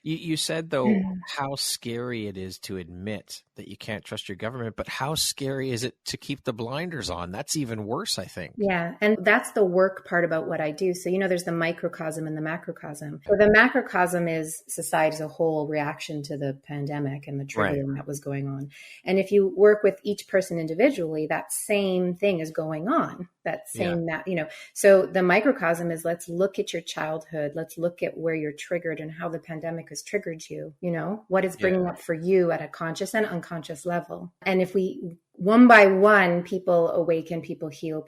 You said, though, how scary it is to admit that you can't trust your government, but how scary is it to keep the blinders on? That's even worse, I think. Yeah. And that's the work part about what I do. So, you know, there's the microcosm and the macrocosm. So the macrocosm is society as a whole reaction to the pandemic and the triggering that was going on. And if you work with each person individually, that same thing is going on. That same, so the microcosm is, let's look at your childhood. Let's look at where you're triggered and how the pandemic has triggered you. You know, what is bringing up for you at a conscious and unconscious level. And if we, one by one, people awaken, people heal,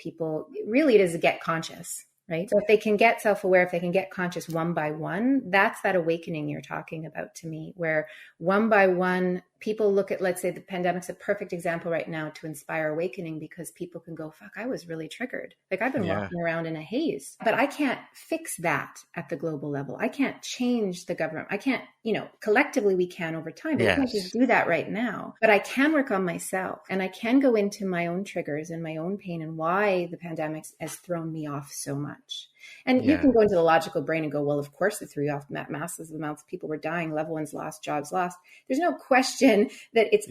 really it is to get conscious, right? So if they can get self-aware, if they can get conscious one by one, that's that awakening you're talking about to me, where one by one, people look at, let's say the pandemic's a perfect example right now to inspire awakening, because people can go, fuck, I was really triggered. Like I've been walking around in a haze, but I can't fix that at the global level. I can't change the government. I can't, collectively we can over time, but we can't just do that right now. But I can work on myself, and I can go into my own triggers and my own pain and why the pandemic has thrown me off so much. And you can go into the logical brain and go, well, of course it threw you off. Masses of amounts of people were dying, loved ones lost, jobs lost. There's no question that it's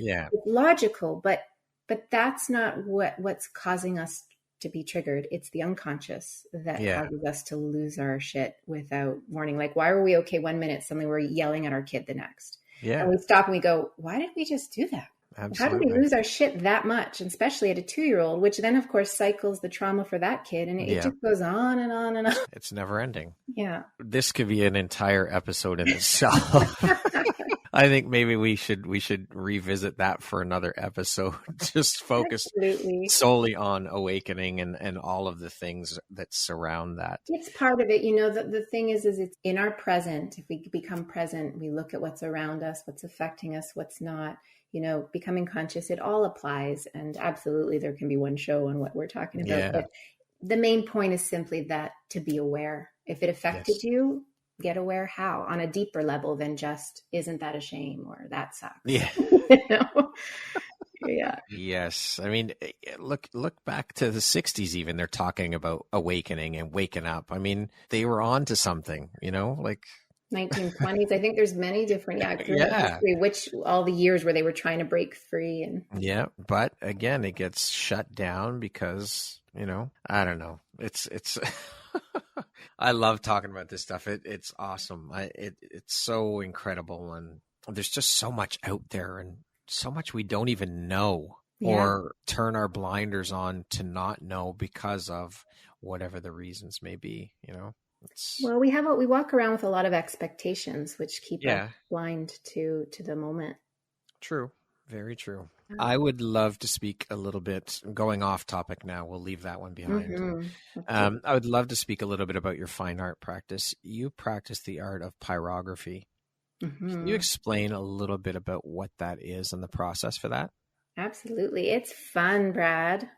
logical, but that's not what's causing us to be triggered. It's the unconscious that causes us to lose our shit without warning. Like, why were we okay 1 minute? Suddenly we're yelling at our kid the next. Yeah. And we stop and we go, why did we just do that? Absolutely. How do we lose our shit that much? And especially at a 2-year-old, which then of course cycles the trauma for that kid. And it just goes on and on and on. It's never ending. Yeah. This could be an entire episode in itself. I think maybe we should revisit that for another episode, just focused solely on awakening and all of the things that surround that. It's part of it. The thing is it's in our present. If we become present, we look at what's around us, what's affecting us, what's not, becoming conscious, it all applies. And absolutely there can be one show on what we're talking about. Yeah. But the main point is simply that to be aware. If it affected you, get aware how, on a deeper level than just, isn't that a shame or that sucks? Yeah. Yeah. Yes. I mean, look back to the 60s even. They're talking about awakening and waking up. I mean, they were on to something, like 1920s. I think there's many different history, which all the years where they were trying to break free. And but again, it gets shut down because, I don't know. It's I love talking about this stuff. It's awesome. It's so incredible. And there's just so much out there and so much we don't even know or turn our blinders on to not know because of whatever the reasons may be, Well, we walk around with a lot of expectations, which keep us blind to the moment. True. Very true. I would love to speak a little bit, going off topic now, we'll leave that one behind. Mm-hmm. I would love to speak a little bit about your fine art practice. You practice the art of pyrography. Mm-hmm. Can you explain a little bit about what that is and the process for that? Absolutely. It's fun, Brad.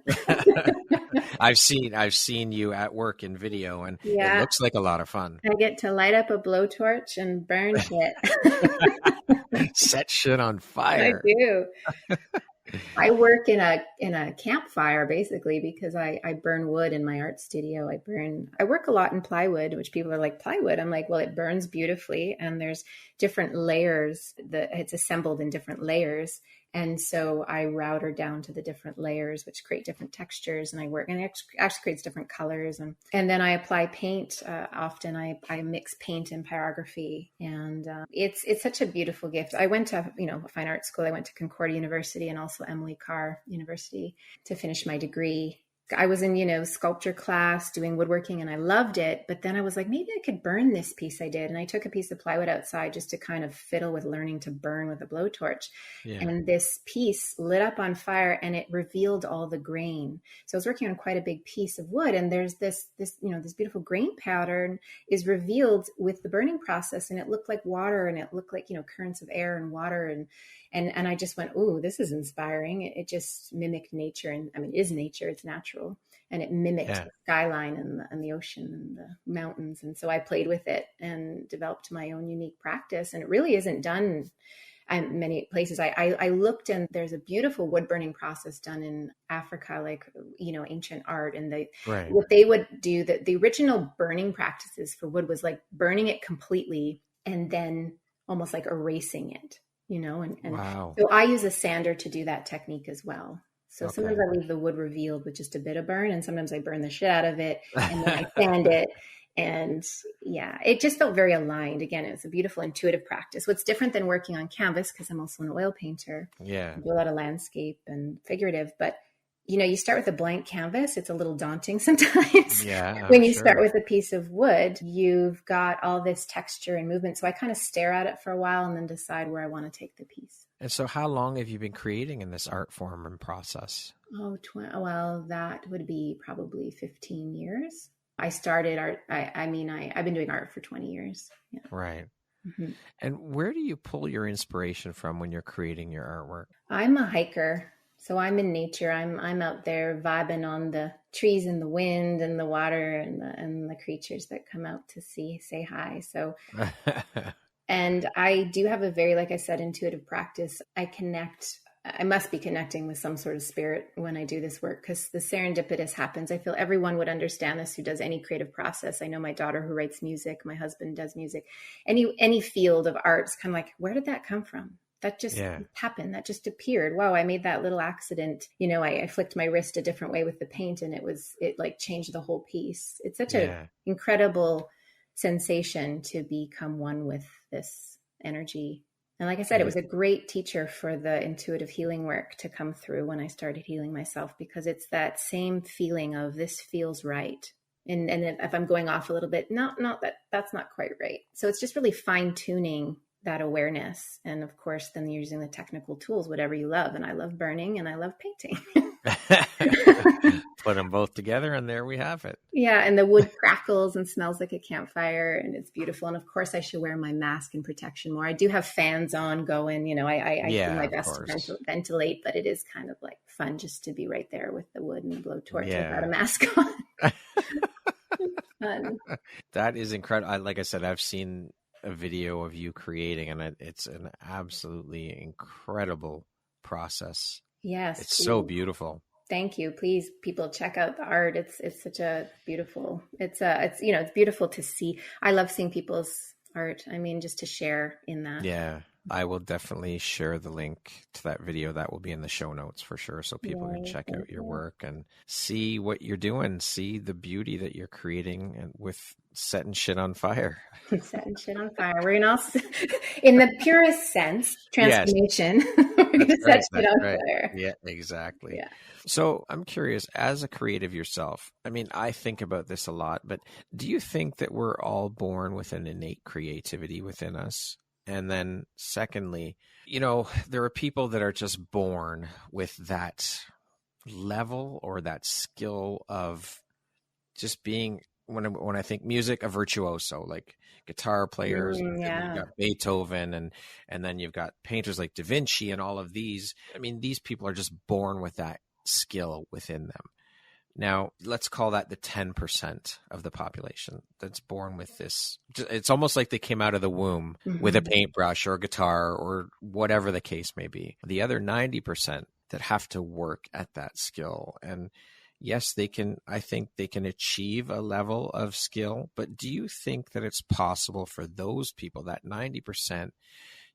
I've seen you at work in video, and it looks like a lot of fun. I get to light up a blowtorch and burn shit. Set shit on fire. I do. I work in a campfire basically because I burn wood in my art studio. I work a lot in plywood, which people are like, plywood? I'm like, well, it burns beautifully and there's different layers it's assembled in different layers. And so I router down to the different layers, which create different textures, and it actually creates different colors. And then I apply paint. Often I mix paint and pyrography, and it's such a beautiful gift. I went to a fine art school. I went to Concordia University and also Emily Carr University to finish my degree. I was in, sculpture class doing woodworking and I loved it. But then I was like, maybe I could burn this piece I did. And I took a piece of plywood outside just to kind of fiddle with learning to burn with a blowtorch. Yeah. And this piece lit up on fire and it revealed all the grain. So I was working on quite a big piece of wood. And there's this beautiful grain pattern is revealed with the burning process. And it looked like water and it looked like, currents of air and water. And I just went, ooh, this is inspiring. It just mimicked nature. And I mean, it is nature, it's natural. And it mimicked the skyline and the ocean and the mountains. And so I played with it and developed my own unique practice. And it really isn't done in many places. I looked, and there's a beautiful wood burning process done in Africa, like, ancient art. And what they would do, the original burning practices for wood was like burning it completely and then almost like erasing it. And wow. So I use a sander to do that technique as well. So sometimes I leave the wood revealed with just a bit of burn, and sometimes I burn the shit out of it and then I sand it. And it just felt very aligned. Again, it was a beautiful intuitive practice. What's different than working on canvas, because I'm also an oil painter. Yeah. I do a lot of landscape and figurative, but you start with a blank canvas. It's a little daunting sometimes. Yeah. When you start with a piece of wood, you've got all this texture and movement. So I kind of stare at it for a while and then decide where I want to take the piece. And so how long have you been creating in this art form and process? Well, that would be probably 15 years. I started art. I've been doing art for 20 years. Yeah. Right. Mhm. And where do you pull your inspiration from when you're creating your artwork? I'm a hiker, so I'm in nature. I'm out there vibing on the trees and the wind and the water and the creatures that come out to say hi. So, and I do have a very, like I said, intuitive practice. I must be connecting with some sort of spirit when I do this work, because the serendipitous happens. I feel everyone would understand this who does any creative process. I know my daughter who writes music, my husband does music, any field of art is kind of like, where did that come from? That just happened. That just appeared. Wow, I made that little accident. I flicked my wrist a different way with the paint, and it like changed the whole piece. It's such an incredible sensation to become one with this energy. And like I said, it was a great teacher for the intuitive healing work to come through when I started healing myself, because it's that same feeling of this feels right. And if I'm going off a little bit, not that's not quite right. So it's just really fine tuning that awareness. And of course, then using the technical tools, whatever you love. And I love burning and I love painting. Put them both together and there we have it. Yeah. And the wood crackles and smells like a campfire and it's beautiful. And of course I should wear my mask and protection more. I do have fans on going, I do my best to ventilate, but it is kind of like fun just to be right there with the wood and the blowtorch without a mask on. Fun. That is incredible. Like I said, I've seen a video of you creating and it's an absolutely incredible process. Yes. It's so beautiful. Thank you. Please, people, check out the art. It's such a beautiful, it's beautiful to see. I love seeing people's art. I mean, just to share in that. Yeah. I will definitely share the link to that video. That will be in the show notes for sure. So people can check out your work and see what you're doing, see the beauty that you're creating and with setting shit on fire. Setting shit on fire. We're going to in the purest sense, transformation. We're going to set shit on fire. Yeah, exactly. Yeah. So I'm curious, as a creative yourself, I mean, I think about this a lot, but do you think that we're all born with an innate creativity within us? And then secondly, there are people that are just born with that level or that skill of just being, when I think music, a virtuoso, like guitar players, and you've got Beethoven and then you've got painters like Da Vinci and all of these. I mean, these people are just born with that skill within them. Now, let's call that the 10% of the population that's born with this. It's almost like they came out of the womb with a paintbrush or a guitar or whatever the case may be. The other 90% that have to work at that skill. And yes, I think they can achieve a level of skill, but do you think that it's possible for those people, that 90%,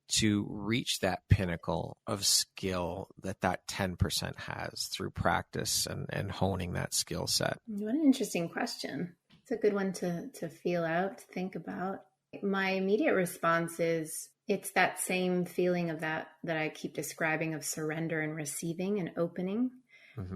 to reach that pinnacle of skill that 10% has through practice and honing that skill set? What an interesting question. It's a good one to feel out, to think about. My immediate response is it's that same feeling of that I keep describing, of surrender and receiving and opening.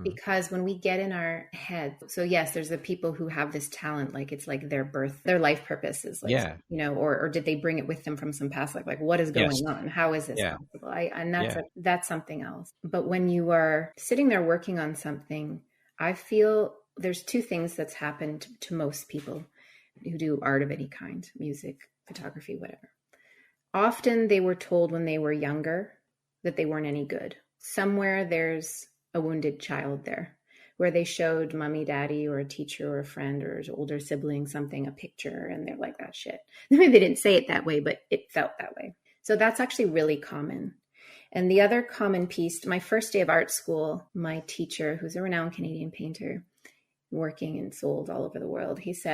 Because when we get in our head, so yes, there's the people who have this talent, like it's like their life purpose is like, or did they bring it with them from some past life? Like what is going on? How is this possible? That's something else. But when you are sitting there working on something, I feel there's two things that's happened to most people who do art of any kind, music, photography, whatever. Often they were told when they were younger that they weren't any good. Somewhere there's a wounded child there, where they showed mommy, daddy, or a teacher or a friend or an older sibling something, a picture, and they're like, that shit. Maybe they didn't say it that way, but it felt that way. So that's actually really common. And the other common piece, my first day of art school, my teacher, who's a renowned Canadian painter, working and sold all over the world, he's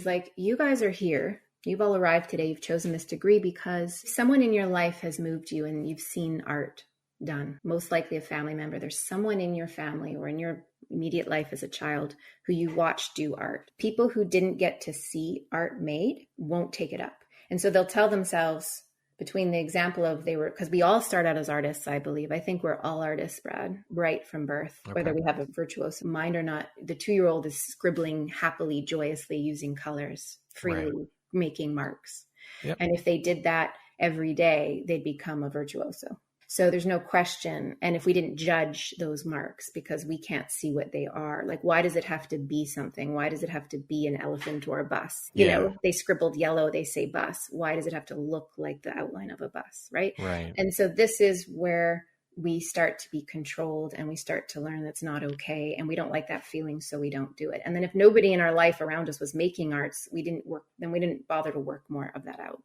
like, you guys are here. You've all arrived today. You've chosen this degree because someone in your life has moved you and you've seen art done, most likely a family member. There's someone in your family or in your immediate life as a child who you watched do art. People who didn't get to see art made won't take it up. And so they'll tell themselves, between the example of because we all start out as artists, I believe. I think we're all artists, Brad, right from birth, whether we have a virtuoso mind or not. The 2-year-old is scribbling happily, joyously, using colors, freely, making marks. Yep. And if they did that every day, they'd become a virtuoso. So there's no question. And if we didn't judge those marks because we can't see what they are, like, why does it have to be something? Why does it have to be an elephant or a bus? You know, they scribbled yellow, they say bus. Why does it have to look like the outline of a bus? Right. And so this is where we start to be controlled and we start to learn that's not okay. And we don't like that feeling. So we don't do it. And then if nobody in our life around us was making arts, we didn't bother to work more of that out.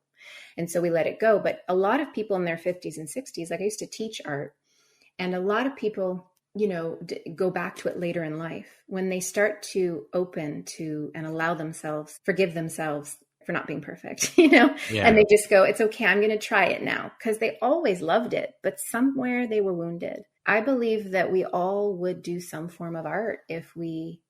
And so we let it go. But a lot of people in their 50s and 60s, like I used to teach art, and a lot of people, you know, go back to it later in life when they start to open to and allow themselves, forgive themselves for not being perfect, you know, and they just go, it's okay. I'm going to try it now, because they always loved it, but somewhere they were wounded. I believe that we all would do some form of art if we,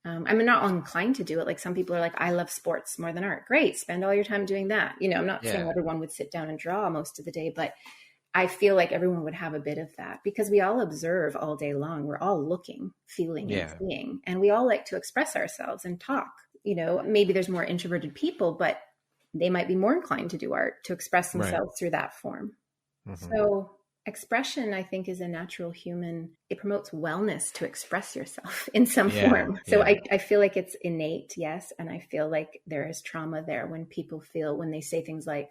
I'm not inclined to do it. Like some people are like, I love sports more than art. Great. Spend all your time doing that. You know, I'm not saying everyone would sit down and draw most of the day, but I feel like everyone would have a bit of that because we all observe all day long. We're all looking, feeling, and seeing, and we all like to express ourselves and talk. You know, maybe there's more introverted people, but they might be more inclined to do art, to express themselves through that form. So expression, I think, is a natural human. It promotes wellness to express yourself in some form. So I feel like it's innate. Yes. And I feel like there is trauma there when people feel, when they say things like,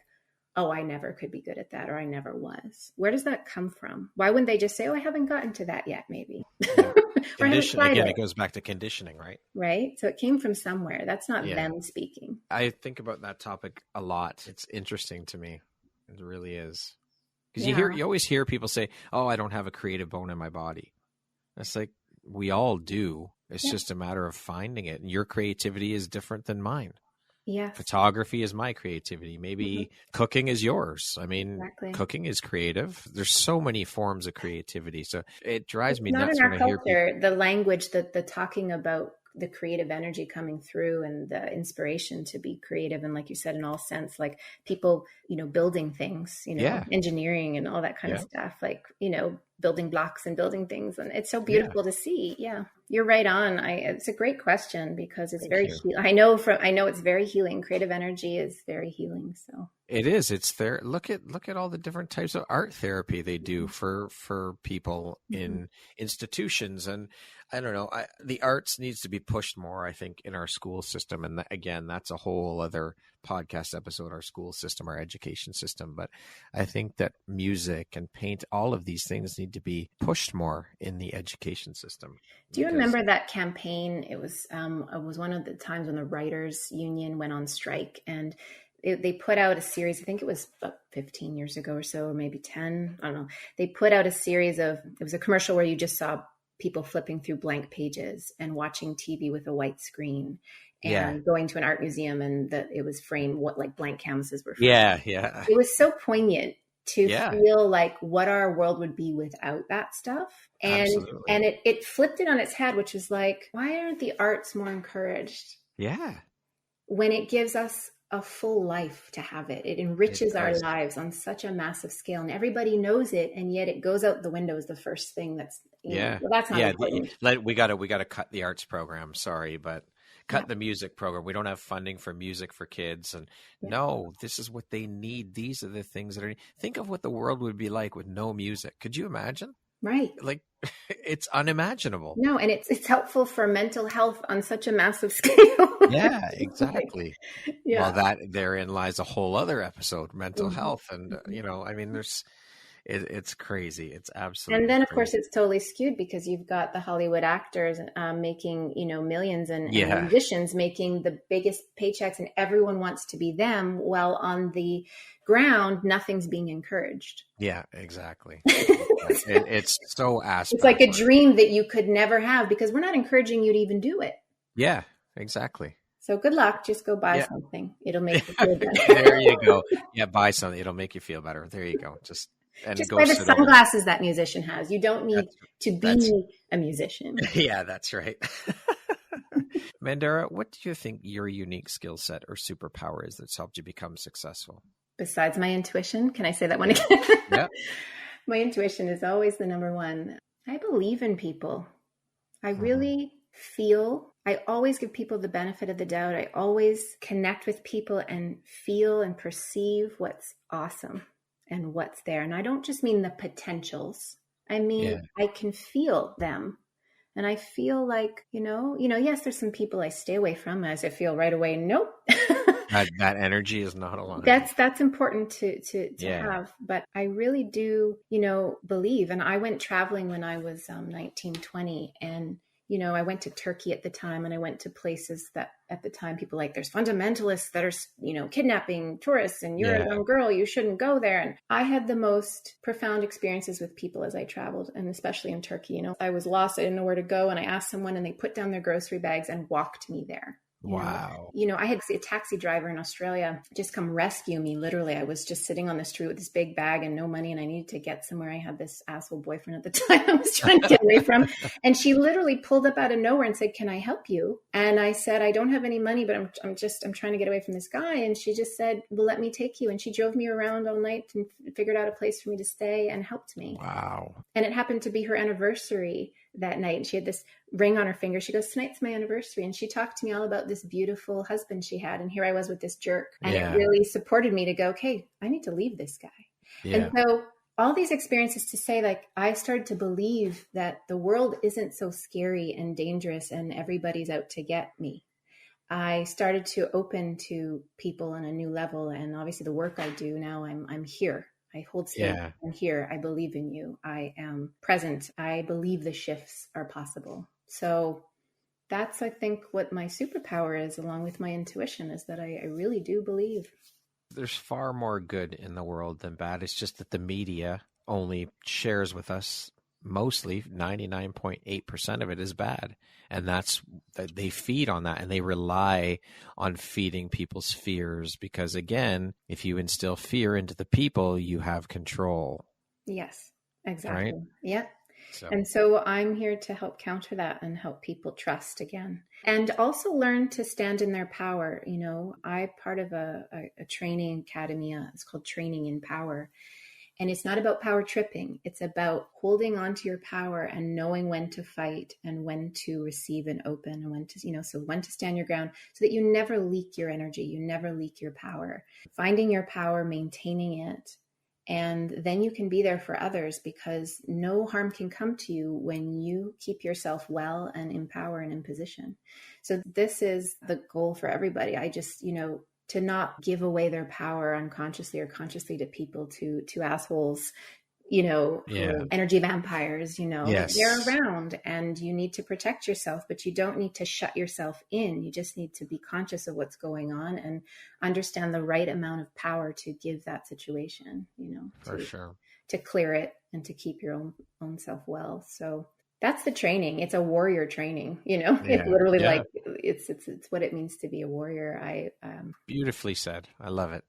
oh, I never could be good at that, or I never was. Where does that come from? Why wouldn't they just say, oh, I haven't gotten to that yet, maybe? Again, it goes back to conditioning, right? Right. So it came from somewhere. That's not them speaking. I think about that topic a lot. It's interesting to me. It really is. Because you always hear people say, oh, I don't have a creative bone in my body. It's like, we all do. It's just a matter of finding it. And your creativity is different than mine. Yeah. Photography is my creativity. Maybe cooking is yours. I mean, cooking is creative. There's so many forms of creativity. So it drives me nuts when I hear people. The language, the talking about the creative energy coming through and the inspiration to be creative. And like you said, in all sense, like people, you know, building things, you know, engineering and all that kind of stuff, like, you know, building blocks and building things. And it's so beautiful to see. Yeah, you're right on. It's a great question because it's I know it's very healing. Creative energy is very healing. So it is. It's there. Look at all the different types of art therapy they do for people in institutions. And I don't know, the arts needs to be pushed more, I think, in our school system. And again, that's a whole other podcast episode, our school system, our education system. But I think that music and paint, all of these things need to be pushed more in the education system. Do you remember that campaign? It was one of the times when the writers union went on strike, and they put out a series. I think it was about 15 years ago or so, or maybe 10. I don't know. They put out a series it was a commercial where you just saw people flipping through blank pages and watching TV with a white screen and going to an art museum, and that it was framed like blank canvases were framed. Yeah. It was so poignant to feel like what our world would be without that stuff. And it flipped it on its head, which is like, why aren't the arts more encouraged? Yeah. When it gives us a full life to have it. It enriches our lives on such a massive scale, and everybody knows it. And yet it goes out the window is the first thing that's, well, that's not important. We got to cut the arts program. Sorry, but cut the music program. We don't have funding for music for kids. And no, this is what they need. These are the things that think of what the world would be like with no music. Could you imagine? Right. Like it's unimaginable. No. And it's helpful for mental health on such a massive scale. Yeah, exactly. Well, that therein lies a whole other episode, mental health. And, you know, I mean, it's crazy. It's absolutely. And then, of course, it's totally skewed because you've got the Hollywood actors making, you know, millions and musicians making the biggest paychecks, and everyone wants to be them. While on the ground, nothing's being encouraged. Yeah, exactly. It's so aspirational. It's like a dream that you could never have because we're not encouraging you to even do it. Yeah, exactly. So good luck. Just go buy something. It'll make you feel better. There you go. Yeah, buy something. It'll make you feel better. There you go. Just buy the sunglasses that musician has. You don't need to be a musician. Yeah, that's right. Mandara, what do you think your unique skill set or superpower is that's helped you become successful? Besides my intuition, can I say that one again? Yeah. My intuition is always the number one. I believe in people. I really feel. I always give people the benefit of the doubt. I always connect with people and feel and perceive what's awesome. and what's there. And I don't just mean the potentials. I mean, Yeah. I can feel them. And I feel like, yes, there's some people I stay away from as I feel right away. Nope. That energy is not aligned. That's important to Yeah. have. But I really do, believe. And I went traveling when I was 19, 20. And, I went to Turkey at the time, and I went to places that at the time people like, there's fundamentalists that are, kidnapping tourists, and you're a young girl, you shouldn't go there. And I had the most profound experiences with people as I traveled, and especially in Turkey. I was lost. I didn't know where to go. And I asked someone, and they put down their grocery bags and walked me there. Wow. I had a taxi driver in Australia just come rescue me. Literally, I was just sitting on the street with this big bag and no money, and I needed to get somewhere. I had this asshole boyfriend at the time I was trying to get away from. And she literally pulled up out of nowhere and said, "Can I help you?" And I said, "I don't have any money, but I'm trying to get away from this guy." And she just said, "Well, let me take you." And she drove me around all night and figured out a place for me to stay and helped me. Wow. And it happened to be her anniversary that night. And she had this ring on her finger. She goes, "Tonight's my anniversary." And she talked to me all about this beautiful husband she had. And here I was with this jerk. And it really supported me to go, okay, I need to leave this guy. Yeah. And so all these experiences to say, like, I started to believe that the world isn't so scary and dangerous and everybody's out to get me. I started to open to people on a new level. And obviously the work I do now, I'm here. I hold space. Yeah. I'm here. I believe in you. I am present. I believe the shifts are possible. So that's, I think, what my superpower is, along with my intuition, is that I really do believe. There's far more good in the world than bad. It's just that the media only shares with us mostly 99.8% of it is bad. And they feed on that, and they rely on feeding people's fears, because again, if you instill fear into the people, you have control. Yes, exactly. Right? Yep. So. And so I'm here to help counter that and help people trust again, and also learn to stand in their power. I'm part of a training academy. It's called Training in Power. And it's not about power tripping. It's about holding on to your power and knowing when to fight and when to receive and open, and when to, so when to stand your ground, so that you never leak your energy, you never leak your power. Finding your power, maintaining it, and then you can be there for others, because no harm can come to you when you keep yourself well and in power and in position. So this is the goal for everybody. I just, to not give away their power unconsciously or consciously to people, to assholes, energy vampires, Yes. They're around, and you need to protect yourself, but you don't need to shut yourself in. You just need to be conscious of what's going on and understand the right amount of power to give that situation, For sure. To clear it and to keep your own self well. So that's the training. It's a warrior training, It's literally like, it's what it means to be a warrior. Beautifully said. I love it.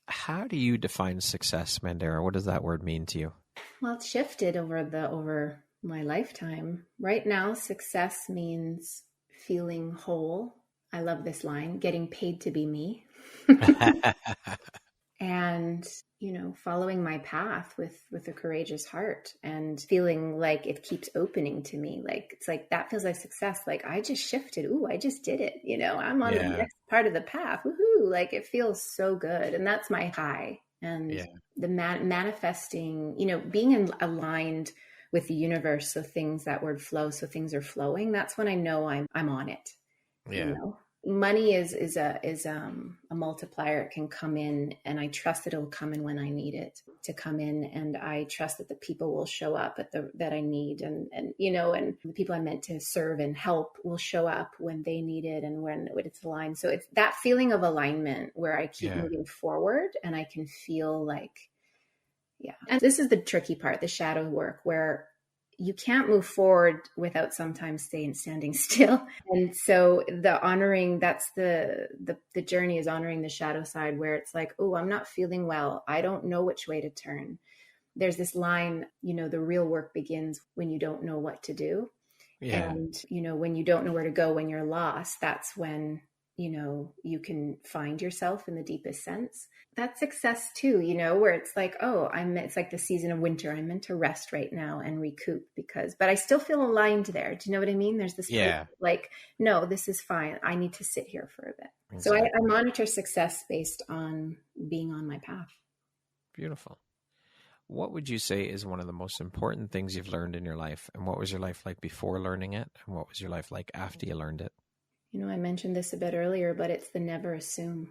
How do you define success, Mandara? What does that word mean to you? Well, it's shifted over my lifetime. Right now, success means feeling whole. I love this line, getting paid to be me. And, following my path with a courageous heart, and feeling like it keeps opening to me. Like, it's like, that feels like success. Like, I just shifted. Ooh, I just did it. I'm on the next part of the path. Woohoo. Like, it feels so good. And that's my high. And the manifesting, being aligned with the universe. So that word flow. So things are flowing. That's when I know I'm on it. Yeah. Money is a multiplier. It can come in, and I trust that it'll come in when I need it to come in. And I trust that the people will show up that I need, and the people I'm meant to serve and help will show up when they need it and when it's aligned. So it's that feeling of alignment where I keep moving forward, and I can feel like, and this is the tricky part, the shadow work, where you can't move forward without sometimes standing still. And so the honoring, that's the journey, is honoring the shadow side, where it's like, oh, I'm not feeling well. I don't know which way to turn. There's this line, the real work begins when you don't know what to do. Yeah. And, when you don't know where to go, when you're lost, that's when, you can find yourself in the deepest sense. That's success too, where it's like, oh, it's like the season of winter. I'm meant to rest right now and recoup, but I still feel aligned there. Do you know what I mean? There's this like, no, this is fine. I need to sit here for a bit. Exactly. So I monitor success based on being on my path. Beautiful. What would you say is one of the most important things you've learned in your life? And what was your life like before learning it? And what was your life like after you learned it? I mentioned this a bit earlier, but it's the never assume.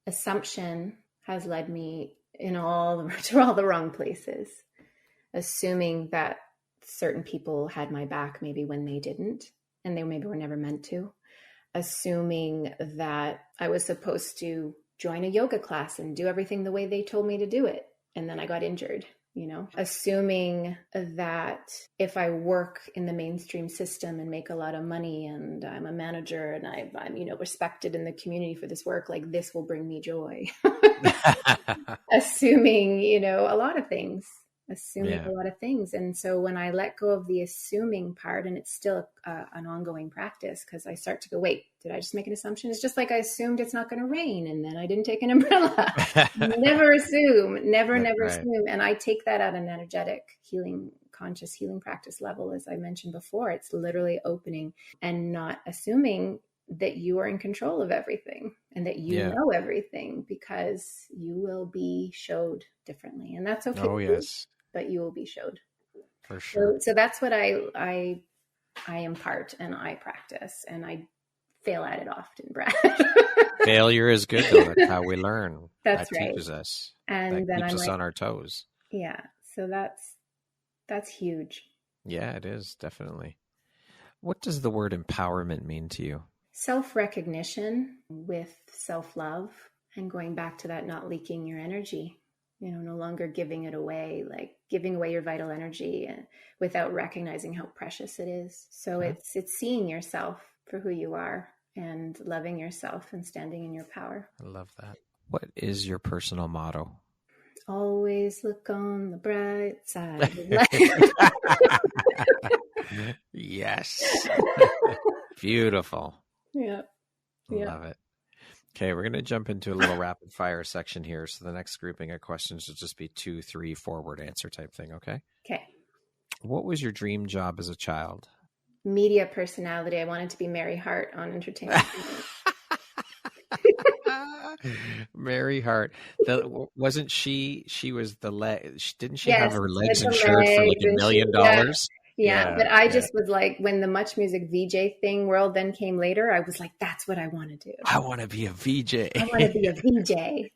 Assumption has led me to all the wrong places. Assuming that certain people had my back maybe when they didn't, and they maybe were never meant to. Assuming that I was supposed to join a yoga class and do everything the way they told me to do it. And then I got injured, assuming that if I work in the mainstream system and make a lot of money and I'm a manager and I'm respected in the community for this work, like this will bring me joy. Assuming, a lot of things. A lot of things. And so when I let go of the assuming part, and it's still an ongoing practice, because I start to go, wait, did I just make an assumption? It's just like I assumed it's not going to rain and then I didn't take an umbrella. Never assume, never assume. And I take that at an energetic healing, conscious healing practice level. As I mentioned before, it's literally opening and not assuming that you are in control of everything and that you know everything, because you will be showed differently. And that's okay. Oh, yes. But you will be showed. For sure. So that's what I impart and I practice, and I fail at it often, Brad. Failure is good, though. That's how we learn. That right. Teaches us. And that then keeps I'm us on our toes. Yeah. So that's huge. Yeah, it is. Definitely. What does the word empowerment mean to you? Self-recognition with self-love, and going back to that, not leaking your energy, no longer giving it away, like giving away your vital energy without recognizing how precious it is. So it's seeing yourself for who you are and loving yourself and standing in your power. I love that. What is your personal motto? Always look on the bright side of life. Yes. Beautiful. Yeah. Love it. Okay, we're going to jump into a little rapid fire section here. So the next grouping of questions will just be 2, 3, 4-word answer type thing. Okay. Okay. What was your dream job as a child? Media personality. I wanted to be Mary Hart on entertainment. Mary Hart. Wasn't she? She was the leg. Didn't she have her legs insured for like $1 million? Yeah, but I just was like, when the Much Music VJ thing world then came later, I was like, that's what I want to do. I want to be a VJ. I want to be a VJ.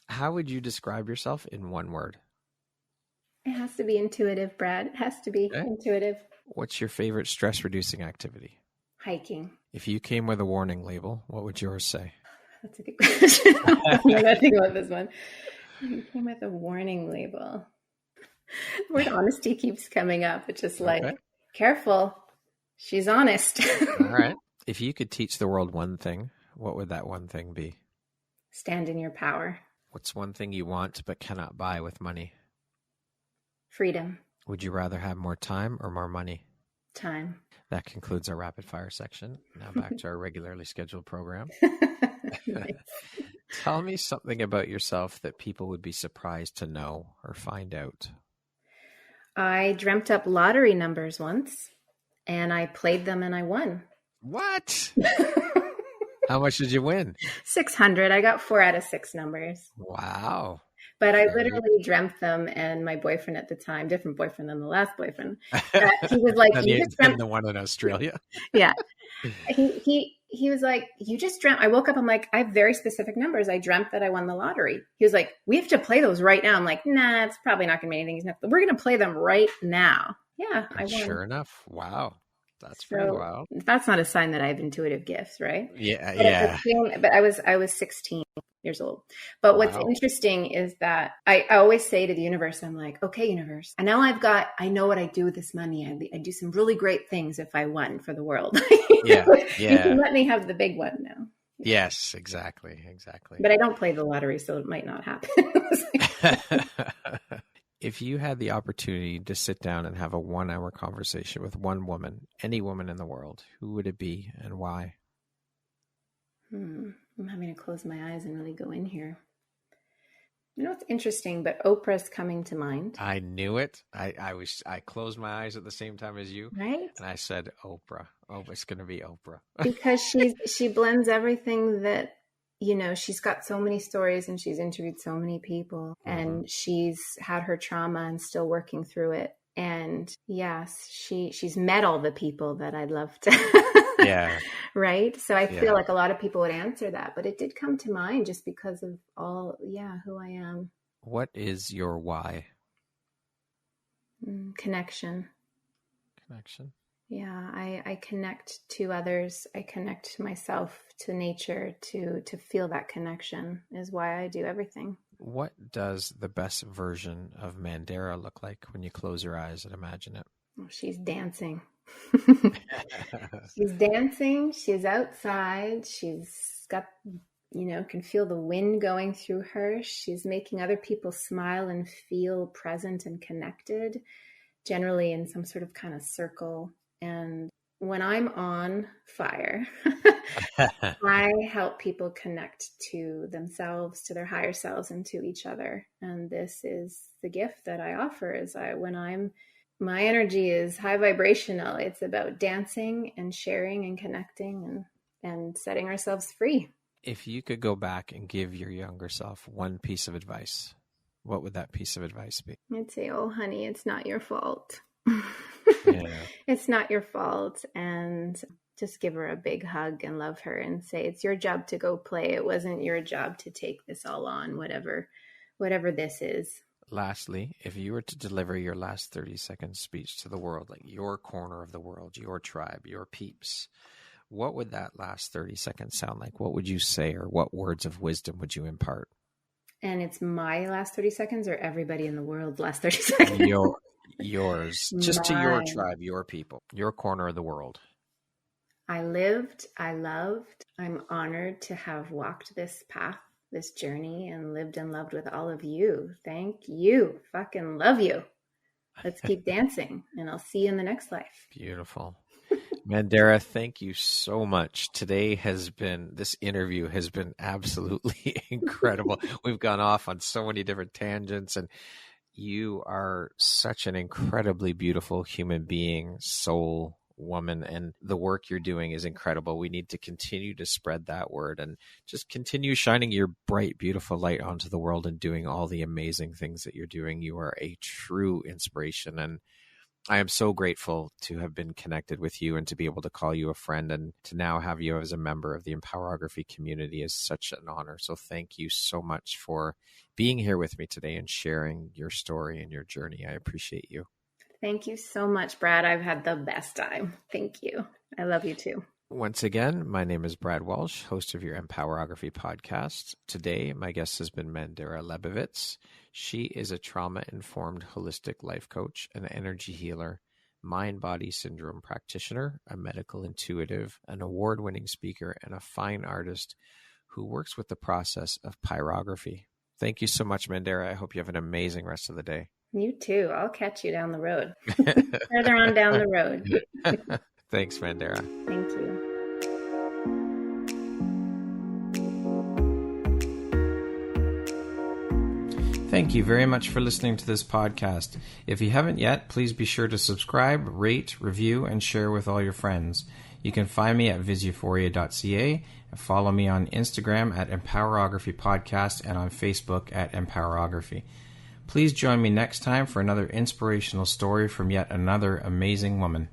How would you describe yourself in one word? It has to be intuitive, Brad. It has to be intuitive. What's your favorite stress-reducing activity? Hiking. If you came with a warning label, what would yours say? That's a good question. I'm going to think about this one. If you came with a warning label. The word honesty keeps coming up. It's just like, careful. She's honest. All right. If you could teach the world one thing, what would that one thing be? Stand in your power. What's one thing you want but cannot buy with money? Freedom. Would you rather have more time or more money? Time. That concludes our rapid fire section. Now back to our regularly scheduled program. Nice. Tell me something about yourself that people would be surprised to know or find out. I dreamt up lottery numbers once, and I played them and I won. What? How much did you win? 600. I got 4 out of 6 numbers. Wow. But I literally dreamt them, and my boyfriend at the time, different boyfriend than the last boyfriend, he was like, "You just dreamt the one in Australia." Yeah, he was like, "You just dreamt." I woke up. I'm like, "I have very specific numbers. I dreamt that I won the lottery." He was like, "We have to play those right now." I'm like, "Nah, it's probably not going to be anything. We're going to play them right now." Yeah, I won. Sure enough. Wow. That's pretty wild. That's not a sign that I have intuitive gifts, right? Yeah. But I was 16 years old. But what's interesting is that I always say to the universe, I'm like, okay, universe, and now I know what I do with this money. I do some really great things if I won for the world. Yeah. You can let me have the big one now. Yes, exactly. But I don't play the lottery, so it might not happen. If you had the opportunity to sit down and have a 1-hour conversation with one woman, any woman in the world, who would it be and why? I'm having to close my eyes and really go in here. It's interesting, but Oprah's coming to mind. I knew it. I closed my eyes at the same time as you. Right. And I said, Oprah. Oh, it's going to be Oprah. Because she blends everything that she's got so many stories and she's interviewed so many people, and she's had her trauma and still working through it. And yes, she's met all the people that I'd love to. Yeah. Right. So I feel like a lot of people would answer that, but it did come to mind just because of who I am. What is your why? Connection. Yeah, I connect to others. I connect to myself, to nature, to feel that connection is why I do everything. What does the best version of Mandara look like when you close your eyes and imagine it? Oh, she's dancing. She's dancing. She's outside. She's got, can feel the wind going through her. She's making other people smile and feel present and connected, generally in some sort of kind of circle. And when I'm on fire, I help people connect to themselves, to their higher selves, and to each other. And this is the gift that I offer my energy is high vibrational. It's about dancing and sharing and connecting and setting ourselves free. If you could go back and give your younger self one piece of advice, what would that piece of advice be? I'd say, oh, honey, it's not your fault. Yeah. It's not your fault. And just give her a big hug and love her and say, it's your job to go play. It wasn't your job to take this all on, whatever this is. Lastly, if you were to deliver your last 30-second speech to the world, like your corner of the world, your tribe, your peeps, what would that last 30 seconds sound like? What would you say, or what words of wisdom would you impart? And it's my last 30 seconds or everybody in the world's last 30 seconds? Yours. Just to your tribe, your people, your corner of the world. I lived, I loved. I'm honored to have walked this path, this journey, and lived and loved with all of you. Thank you. Fucking love you. Let's keep dancing, and I'll see you in the next life. Beautiful. Mandara, thank you so much. This interview has been absolutely incredible. We've gone off on so many different tangents, and you are such an incredibly beautiful human being, soul, woman, and the work you're doing is incredible. We need to continue to spread that word and just continue shining your bright, beautiful light onto the world and doing all the amazing things that you're doing. You are a true inspiration, and I am so grateful to have been connected with you and to be able to call you a friend, and to now have you as a member of the Empowerography community is such an honor. So thank you so much for being here with me today and sharing your story and your journey. I appreciate you. Thank you so much, Brad. I've had the best time. Thank you. I love you too. Once again, my name is Brad Walsh, host of your Empowerography Podcast. Today, my guest has been Mandara Lebovitz. She is a trauma-informed holistic life coach, an energy healer, mind-body syndrome practitioner, a medical intuitive, an award-winning speaker, and a fine artist who works with the process of pyrography. Thank you so much, Mandara. I hope you have an amazing rest of the day. You too. I'll catch you down the road. Further on down the road. Thanks, Mandara. Thank you. Thank you very much for listening to this podcast. If you haven't yet, please be sure to subscribe, rate, review, and share with all your friends. You can find me at viseuphoria.ca and follow me on Instagram at Empowerography Podcast and on Facebook at Empowerography. Please join me next time for another inspirational story from yet another amazing woman.